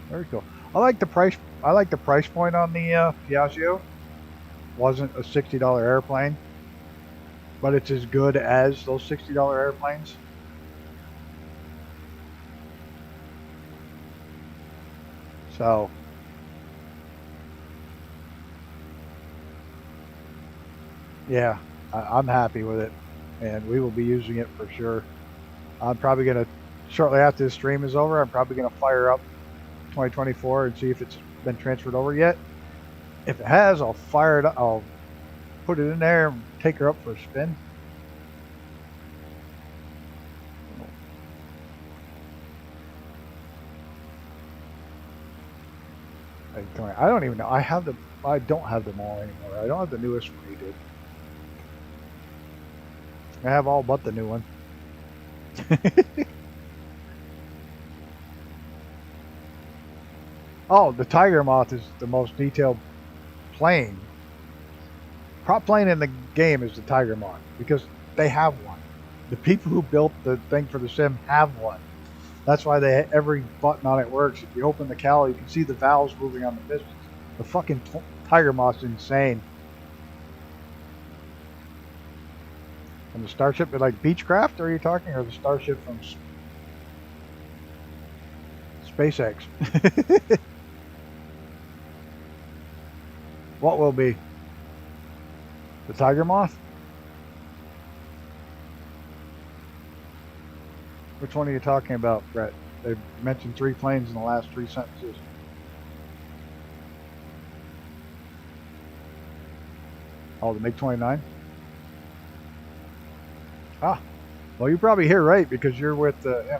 Very cool. I like the price. I like the price point on the Piaggio. Wasn't a $60 airplane, but it's as good as those $60 airplanes. So yeah, I'm happy with it, and we will be using it for sure. I'm probably gonna, shortly after this stream is over, I'm probably gonna fire up 2024 and see if it's been transferred over yet. If it has, I'll fire it up. I'll put it in there and take her up for a spin. I don't even know. I don't have them all anymore. I don't have the newest one he did. I have all but the new one. Oh, the Tiger Moth is the most detailed plane. Prop plane in the game is the Tiger Moth because they have one. The people who built the thing for the sim have one. That's why every button on it works. If you open the cowl, you can see the valves moving on the pistons. The fucking Tiger Moth's insane. And the Starship, like Beechcraft, are you talking, or the Starship from SpaceX? What will be? The Tiger Moth? Which one are you talking about, Brett? They mentioned 3 planes in the last 3 sentences. Oh, the MiG-29? Ah, well, you probably hear right because you're with yeah.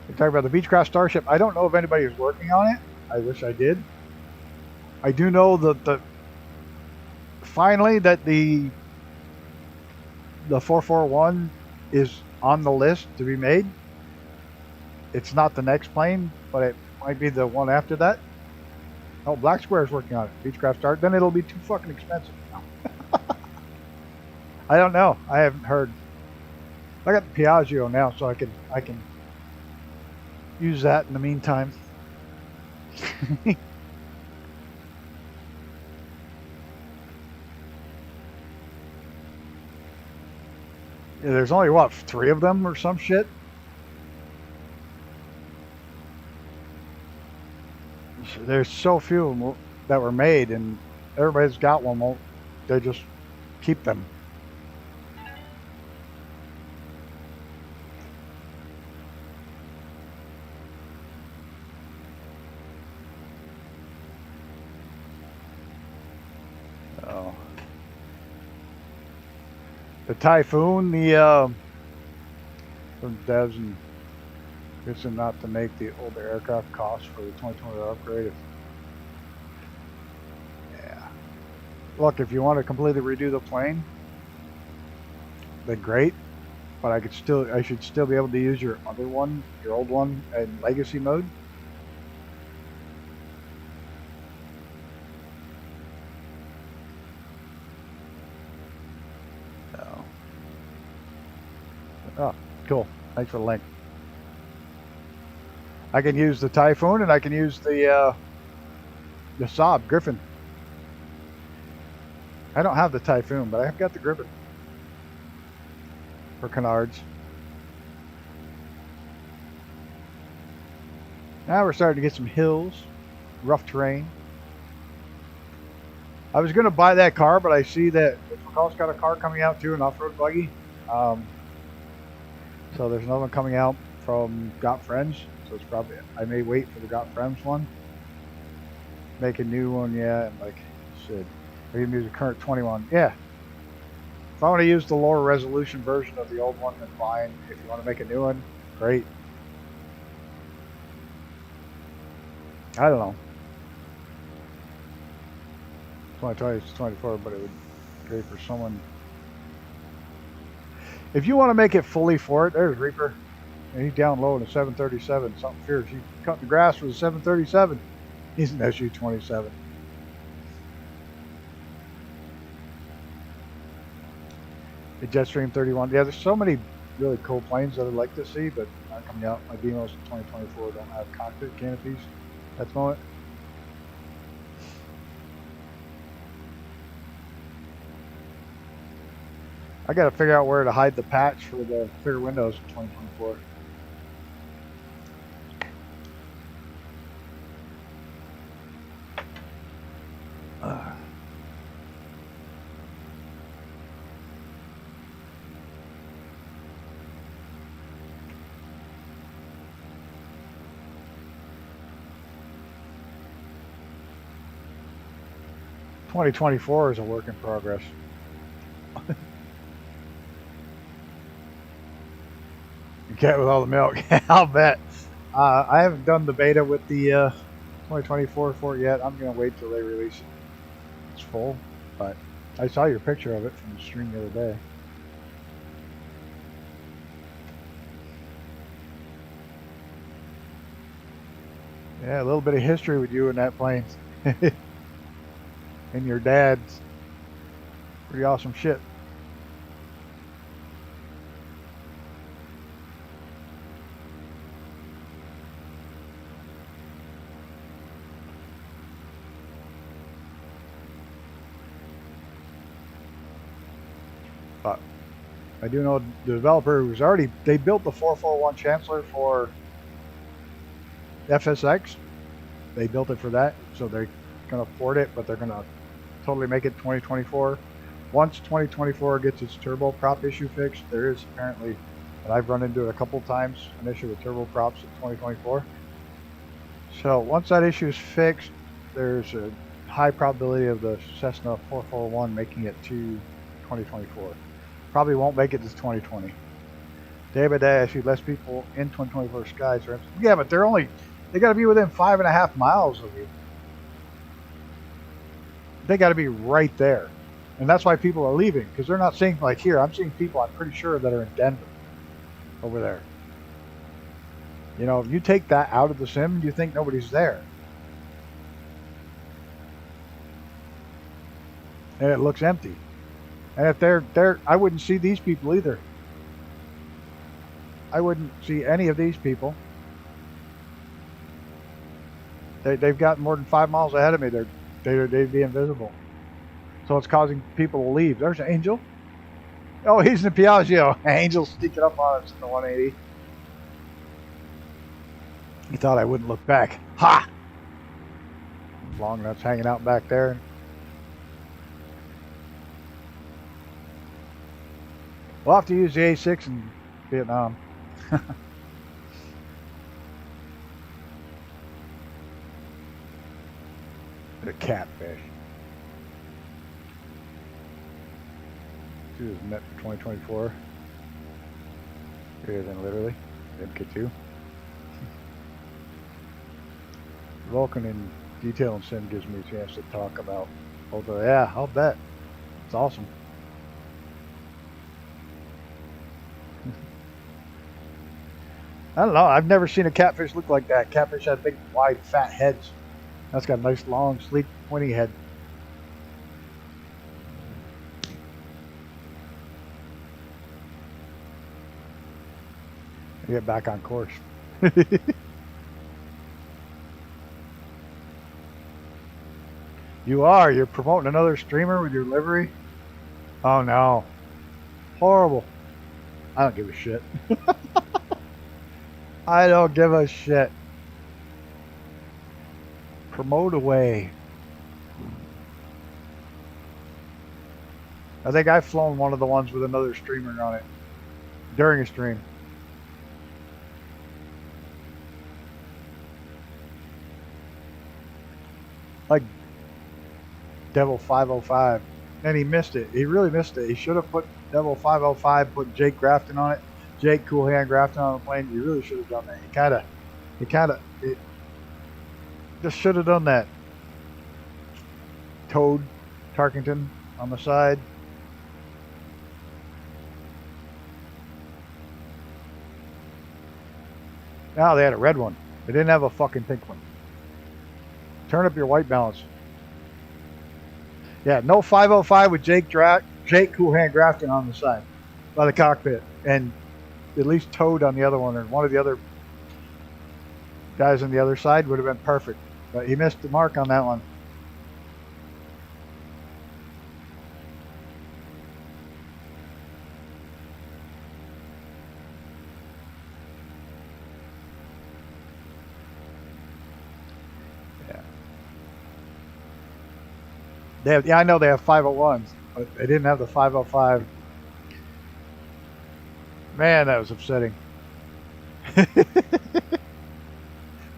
You're talking about the Beechcraft Starship. I don't know if anybody is working on it. I wish I did. I do know that finally that the 441 is on the list to be made. It's not the next plane, but it might be the one after that. Oh, Black Square is working on it. Beechcraft Start. Then it'll be too fucking expensive. I don't know. I haven't heard. I got the Piaggio now, so I can use that in the meantime. Yeah, there's only what, 3 of them or some shit. There's so few of them that were made, and everybody's got one. Won't they just keep them? Oh. The Typhoon, from devs and it's not to make the older aircraft cost for the 2020 upgrade. Yeah. Look, if you want to completely redo the plane, then great. But I should still be able to use your other one, your old one, in legacy mode. No. Oh, cool. Thanks for the link. I can use the Typhoon and I can use the Saab Griffin. I don't have the Typhoon, but I've got the Griffin for canards. Now we're starting to get some hills, rough terrain. I was going to buy that car, but I see that McCall's got a car coming out too, an off-road buggy. So there's another one coming out from Got Friends. So it's probably, I may wait for the Got Friends one. Make a new one, yeah, and like I said, or even use a current 21. Yeah. If I want to use the lower resolution version of the old one, then fine. If you want to make a new one, great. I don't know. 2020 is 24, but it would be great for someone. If you want to make it fully for it, there's Reaper. And he's down low in a 737. Something fierce. He's cutting the grass with a 737. He's an SU-27. The Jetstream 31. Yeah, there's so many really cool planes that I'd like to see, but not coming out. My Demos 2024 don't have cockpit canopies at the moment. I got to figure out where to hide the patch for the clear windows in 2024. 2024 is a work in progress. You get with all the milk. I'll bet. I haven't done the beta with the 2024 for it yet. I'm going to wait till they release it. It's full, but I saw your picture of it from the stream the other day. Yeah, a little bit of history with you in that plane. And your dad's. Pretty awesome shit. But I do know the developer who's already, they built the 441 Chancellor for FSX. They built it for that, so they're going to port it, but they're going to totally make it 2024. Once 2024 gets its turboprop issue fixed, there is apparently, and I've run into it a couple times, an issue with turboprops in 2024. So once that issue is fixed, there's a high probability of the Cessna 441 making it to 2024. Probably won't make it to 2020. Day by day, I see less people in 2024 skies. Yeah, but they got to be within 5.5 miles of you. They got to be right there. And that's why people are leaving, because they're not seeing, like here, I'm seeing people I'm pretty sure that are in Denver over there. You know, if you take that out of the sim, you think nobody's there. And it looks empty. And if they're there, I wouldn't see these people either. I wouldn't see any of these people. They've got more than 5 miles ahead of me. They'd be invisible. So it's causing people to leave. There's Angel. Oh, he's in the Piaggio. Angel's sneaking up on us in the 180. He thought I wouldn't look back. Ha! Long nuts hanging out back there. We'll have to use the A6 in Vietnam. The catfish. She was met for 2024. Bigger than literally. MK2. Vulcan in detail and sim gives me a chance to talk about. Although, yeah, I'll bet. It's awesome. I don't know. I've never seen a catfish look like that. Catfish have big, wide, fat heads. That's got a nice, long, sleek, pointy head. Get back on course. You are. You're promoting another streamer with your livery? Oh, no. Horrible. I don't give a shit. I don't give a shit. Promote away. I think I've flown one of the ones with another streamer on it during a stream. Like Devil 505. And he missed it. He really missed it. He should have put Devil 505, put Jake Grafton on it. Jake Cool Hand Grafton on the plane. You really should have done that. He just should have done that. Toad Tarkington on the side. Now they had a red one. They didn't have a fucking pink one. Turn up your white balance. Yeah, no 505 with Jake Cool Hand Grafton on the side by the cockpit. And at least Toad on the other one, or one of the other guys on the other side would have been perfect. But he missed the mark on that one. Yeah, I know they have 501s, but they didn't have the 505. Man, that was upsetting.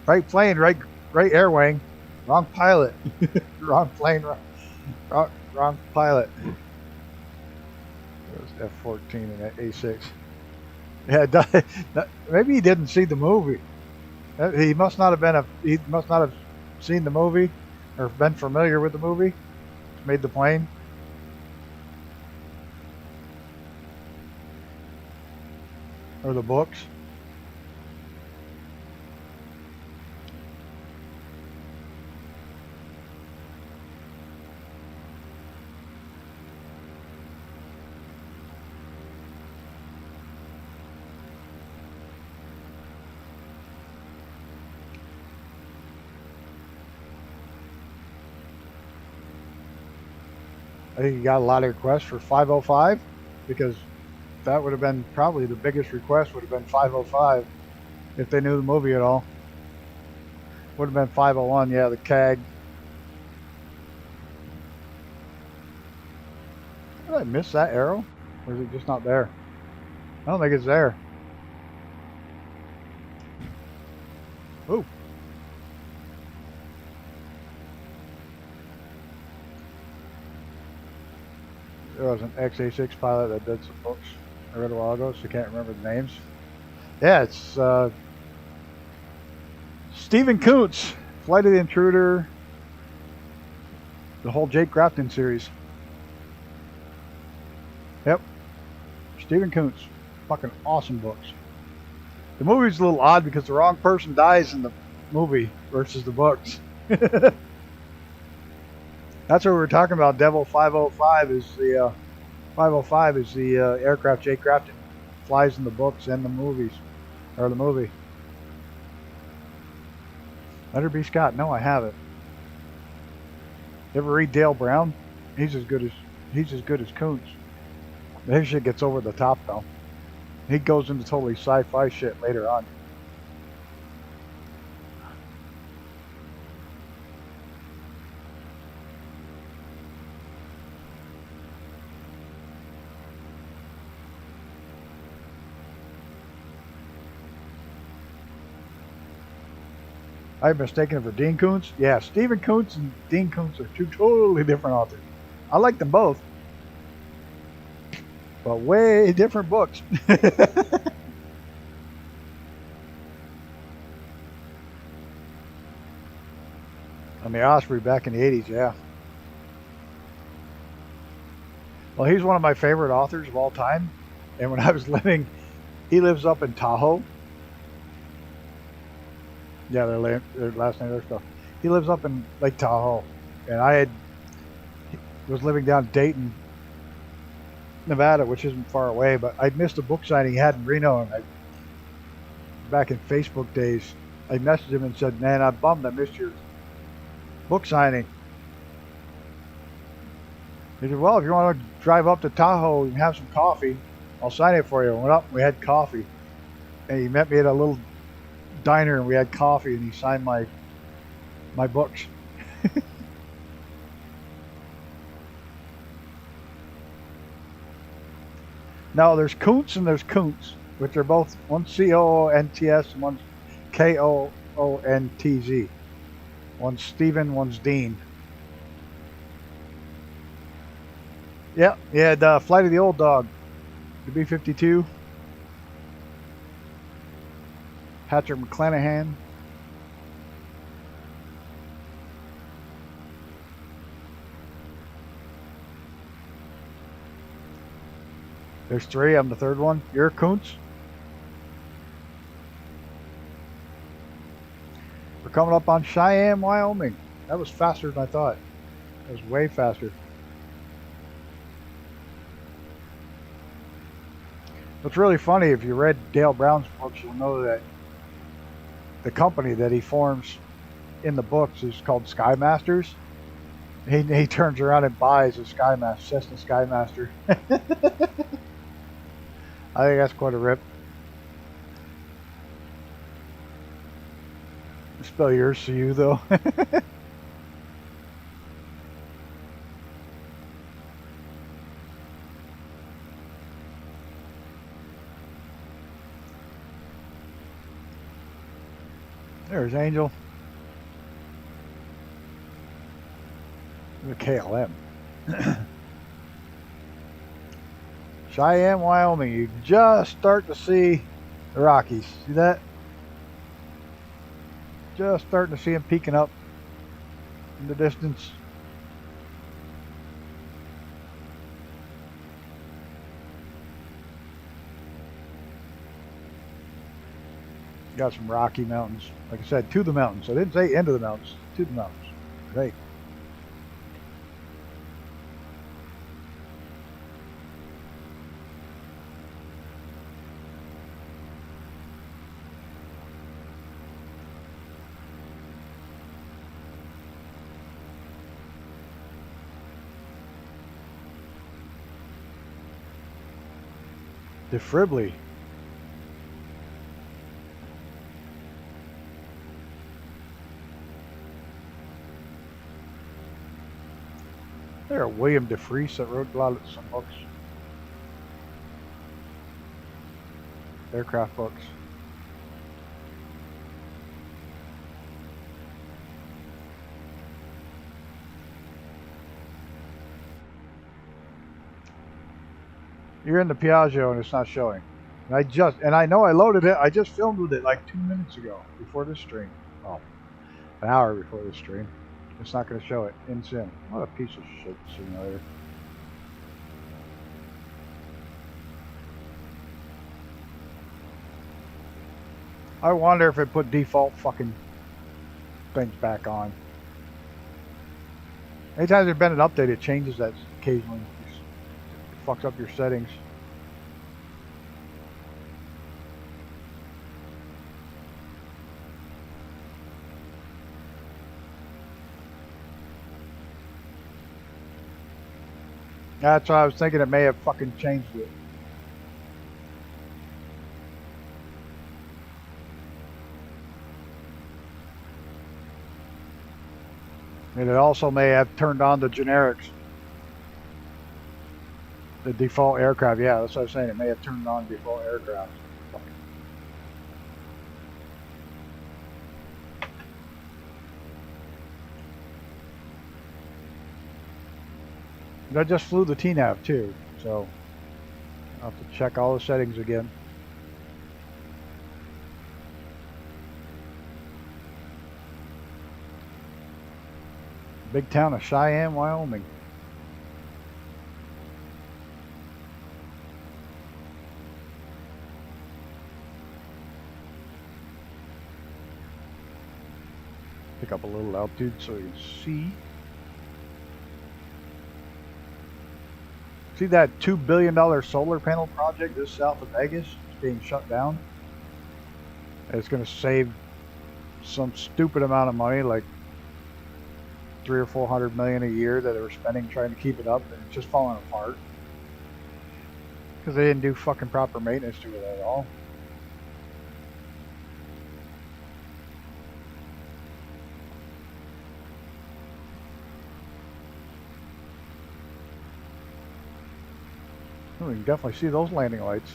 Right plane, right air wing, wrong pilot, wrong plane. Wrong pilot. It was F-14 and A6. Yeah, maybe he didn't see the movie. He must not have been he must not have seen the movie or been familiar with the movie. Made the plane. Or the books. I think he got a lot of requests for 505 because that would have been probably the biggest request would have been 505 if they knew the movie at all. Would have been 501, yeah, the CAG. Did I miss that arrow? Or is it just not there? I don't think it's there. Ooh. There was an XA6 pilot that did some books a little while ago, so I can't remember the names. Yeah, it's Stephen Koontz, Flight of the Intruder, the whole Jake Grafton series. Yep, Stephen Koontz, fucking awesome books. The movie's a little odd because the wrong person dies in the movie versus the books. That's what we were talking about. Devil 505 is the 505 is the aircraft Jake Grafton flies in the books and the movies, or the movie. Letter B. Scott. No, I haven't. You ever read Dale Brown? He's as good as Koontz. His shit gets over the top though. He goes into totally sci-fi shit later on. I've mistaken it for Dean Koontz. Yeah, Stephen Koontz and Dean Koontz are two totally different authors. I like them both, but way different books. On the Osprey back in the 80s, yeah. Well, he's one of my favorite authors of all time. And when I was living, he lives up in Tahoe. Yeah, their last name, their stuff. He lives up in Lake Tahoe, and was living down Dayton, Nevada, which isn't far away. But I missed a book signing he had in Reno, and back in Facebook days, I messaged him and said, "Man, I'm bummed I missed your book signing." He said, "Well, if you want to drive up to Tahoe and have some coffee, I'll sign it for you." I went up, and we had coffee, and he met me at a little diner, and we had coffee, and he signed my books. Now there's Koontz and there's Koontz, which are both one's Koontz and one's Koontz. One's Stephen, one's Dean. Yeah, he had Flight of the Old Dog, the B-52. Patrick McClanahan. There's three. I'm the third one. You're Koontz. We're coming up on Cheyenne, Wyoming. That was faster than I thought. That was way faster. What's really funny, if you read Dale Brown's books, you'll know that the company that he forms in the books is called Skymasters. He turns around and buys a Skymaster, Cessna Skymaster. I think that's quite a rip. Spell yours to you though. There's Angel. The KLM. Cheyenne, Wyoming. You just start to see the Rockies. See that? Just starting to see them peeking up in the distance. Got some Rocky Mountains. Like I said, to the mountains. I didn't say into the mountains. To the mountains. Right. DeFribly. There, William DeFries that wrote a lot of some books, aircraft books. You're in the Piaggio and it's not showing. And I know I loaded it. I just filmed with it like 2 minutes ago before this stream. Oh, an hour before this stream. It's not going to show it in sim. What a piece of shit simulator. I wonder if it put default fucking things back on. Anytime there's been an update, it changes that occasionally. It fucks up your settings. That's why I was thinking it may have fucking changed it. And it also may have turned on the generics. The default aircraft, yeah, that's what I was saying. It may have turned on default aircraft. I just flew the TNAV too, so I'll have to check all the settings again. Big town of Cheyenne, Wyoming. Pick up a little altitude so you can see. See that $2 billion solar panel project just south of Vegas? It's being shut down. It's going to save some stupid amount of money, like $300 or $400 million a year that they were spending trying to keep it up, and it's just falling apart because they didn't do fucking proper maintenance to it at all. Oh, you can definitely see those landing lights.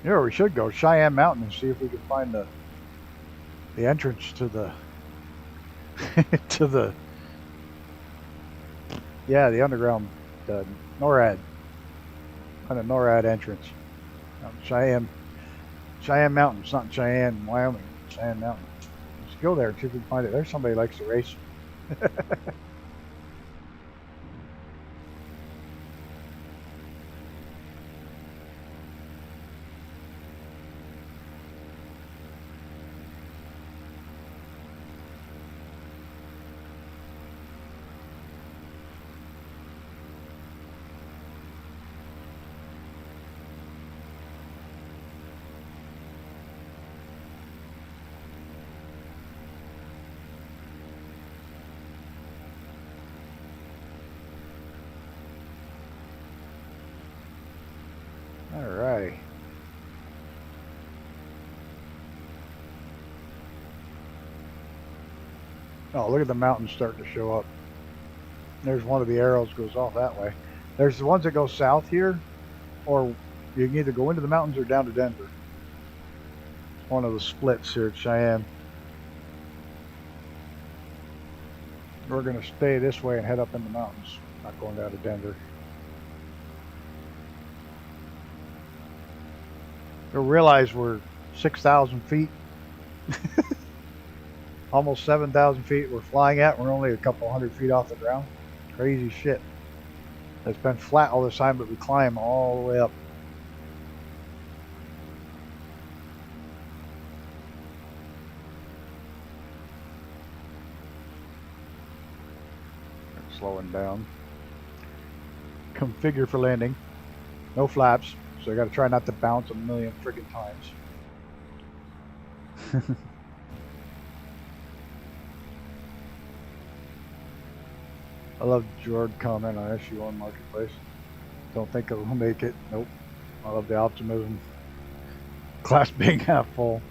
You know where we should go? Cheyenne Mountain and see if we can find the entrance to the to the the underground NORAD. Find a NORAD entrance. Cheyenne Mountain. It's not Cheyenne, Wyoming. Cheyenne Mountain. Let's go there and see if we can find it. There's somebody who likes to race. Alrighty. Oh, look at the mountains starting to show up. There's one of the arrows goes off that way. There's the ones that go south here, or You can either go into the mountains or down to Denver. One of the splits here at Cheyenne. We're going to stay this way and head up in the mountains. Not going down to Denver. You'll realize we're 6,000 feet. Almost 7,000 feet we're flying at. We're only a couple hundred feet off the ground. Crazy shit. It's been flat all this time, but we climb all the way up. Slowing down. Configure for landing. No flaps, so I got to try not to bounce a million friggin' times. I love Jordan comment on SU1 Marketplace. Don't think it will make it. Nope. I love the optimism. Class being half full.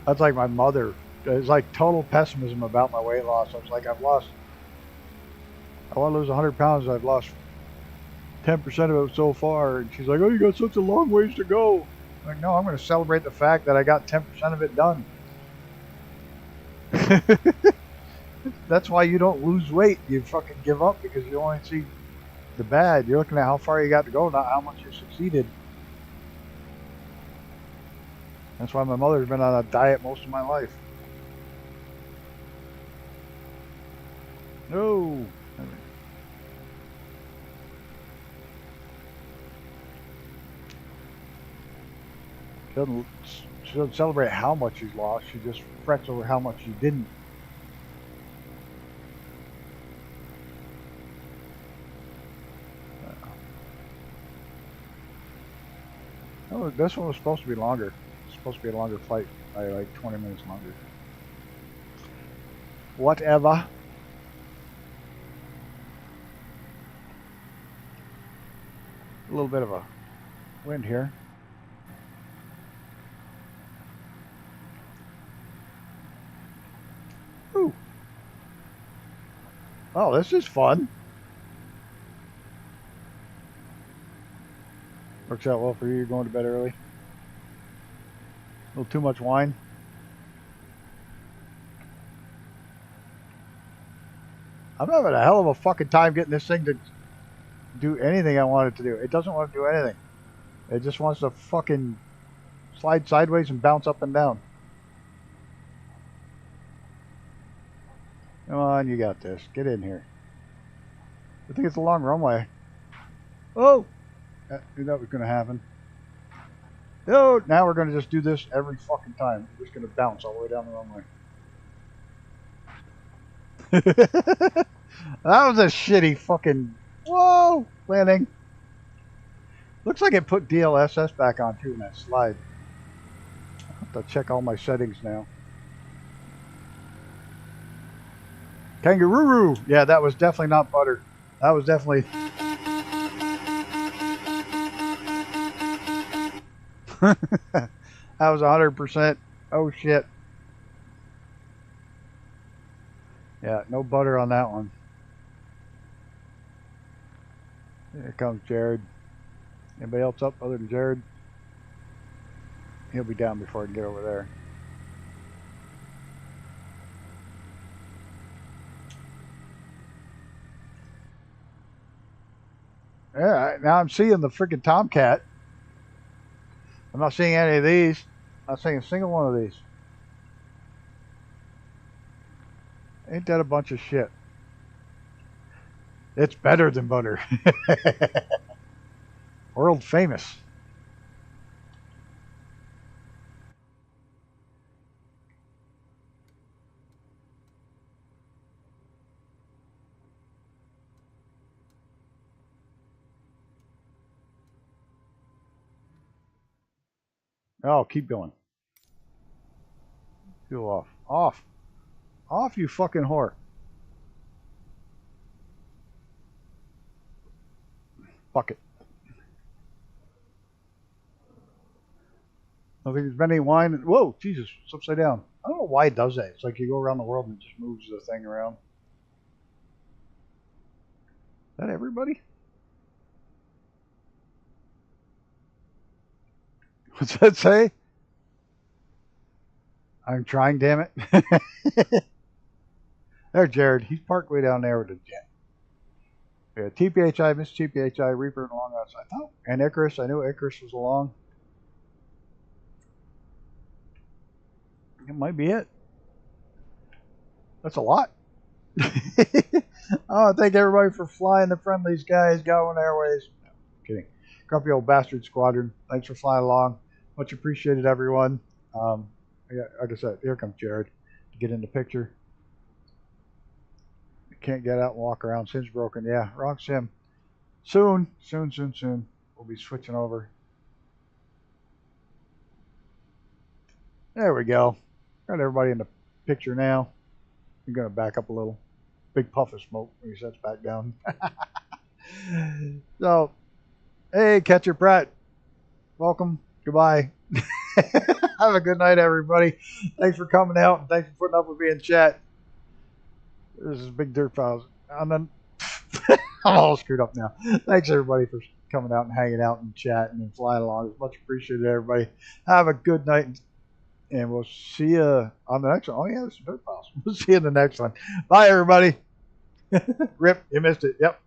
That's like my mother. It's like total pessimism about my weight loss. I was like, I want to lose 100 pounds. I've lost 10% of it so far. And she's like, oh, you got such a long ways to go. I'm like, no, I'm going to celebrate the fact that I got 10% of it done. That's why you don't lose weight. You fucking give up because you only see the bad. You're looking at how far you got to go, not how much you succeeded. That's why my mother's been on a diet most of my life. No. She doesn't celebrate how much she's lost. She just frets over how much she didn't. Oh, this one was supposed to be longer. It's supposed to be a longer flight by like 20 minutes longer. Whatever. A little bit of a wind here. Ooh. Oh, this is fun. Works out well for you. You're going to bed early. A little too much wine. I'm having a hell of a fucking time getting this thing to do anything I want it to do. It doesn't want to do anything. It just wants to fucking slide sideways and bounce up and down. Come on, you got this. Get in here. I think it's a long runway. Oh! I knew that was going to happen. Oh, now we're going to just do this every fucking time. We're just going to bounce all the way down the runway. That was a shitty fucking... Whoa! Landing. Looks like it put DLSS back on too in that slide. I have to check all my settings now. Kangaroo! Yeah, that was definitely not butter. That was definitely... That was 100%. Oh shit. Yeah, no butter on that one. Here comes Jared. Anybody else up other than Jared? He'll be down before I can get over there. Yeah, now I'm seeing the freaking Tomcat. I'm not seeing any of these. I'm not seeing a single one of these. Ain't that a bunch of shit? It's better than butter. World famous. Oh, keep going. Fuel off. Off. Off, you fucking whore. Fuck it. I don't think there's been any wine. Whoa, Jesus, it's upside down. I don't know why it does that. It's like you go around the world and it just moves the thing around. Is that everybody? What's that say? I'm trying, damn it. There's Jared. He's parked way down there with the jet. Yeah, TPHI, Miss TPHI, Reaper, and along outside. Oh, and Icarus. I knew Icarus was along. It might be it. That's a lot. Oh, thank everybody for flying the friendlies, guys. Going Airways. No, kidding. Grumpy Old Bastard Squadron. Thanks for flying along. Much appreciated, everyone. Yeah, like I said, here comes Jared to get in the picture. Can't get out and walk around. Sim's broken. Yeah, wrong sim. Soon. We'll be switching over. There we go. Got everybody in the picture now. I'm going to back up a little. Big puff of smoke when he sets back down. So, hey, Catcher Pratt. Welcome. Goodbye. Have a good night, everybody. Thanks for coming out, and thanks for putting up with me in chat. This is Big Dirt Files. I'm all screwed up now. Thanks, everybody, for coming out and hanging out and chatting and flying along. It's much appreciated, everybody. Have a good night, and we'll see you on the next one. Oh, yeah, this is Dirt Files. We'll see you in the next one. Bye, everybody. Rip, you missed it. Yep.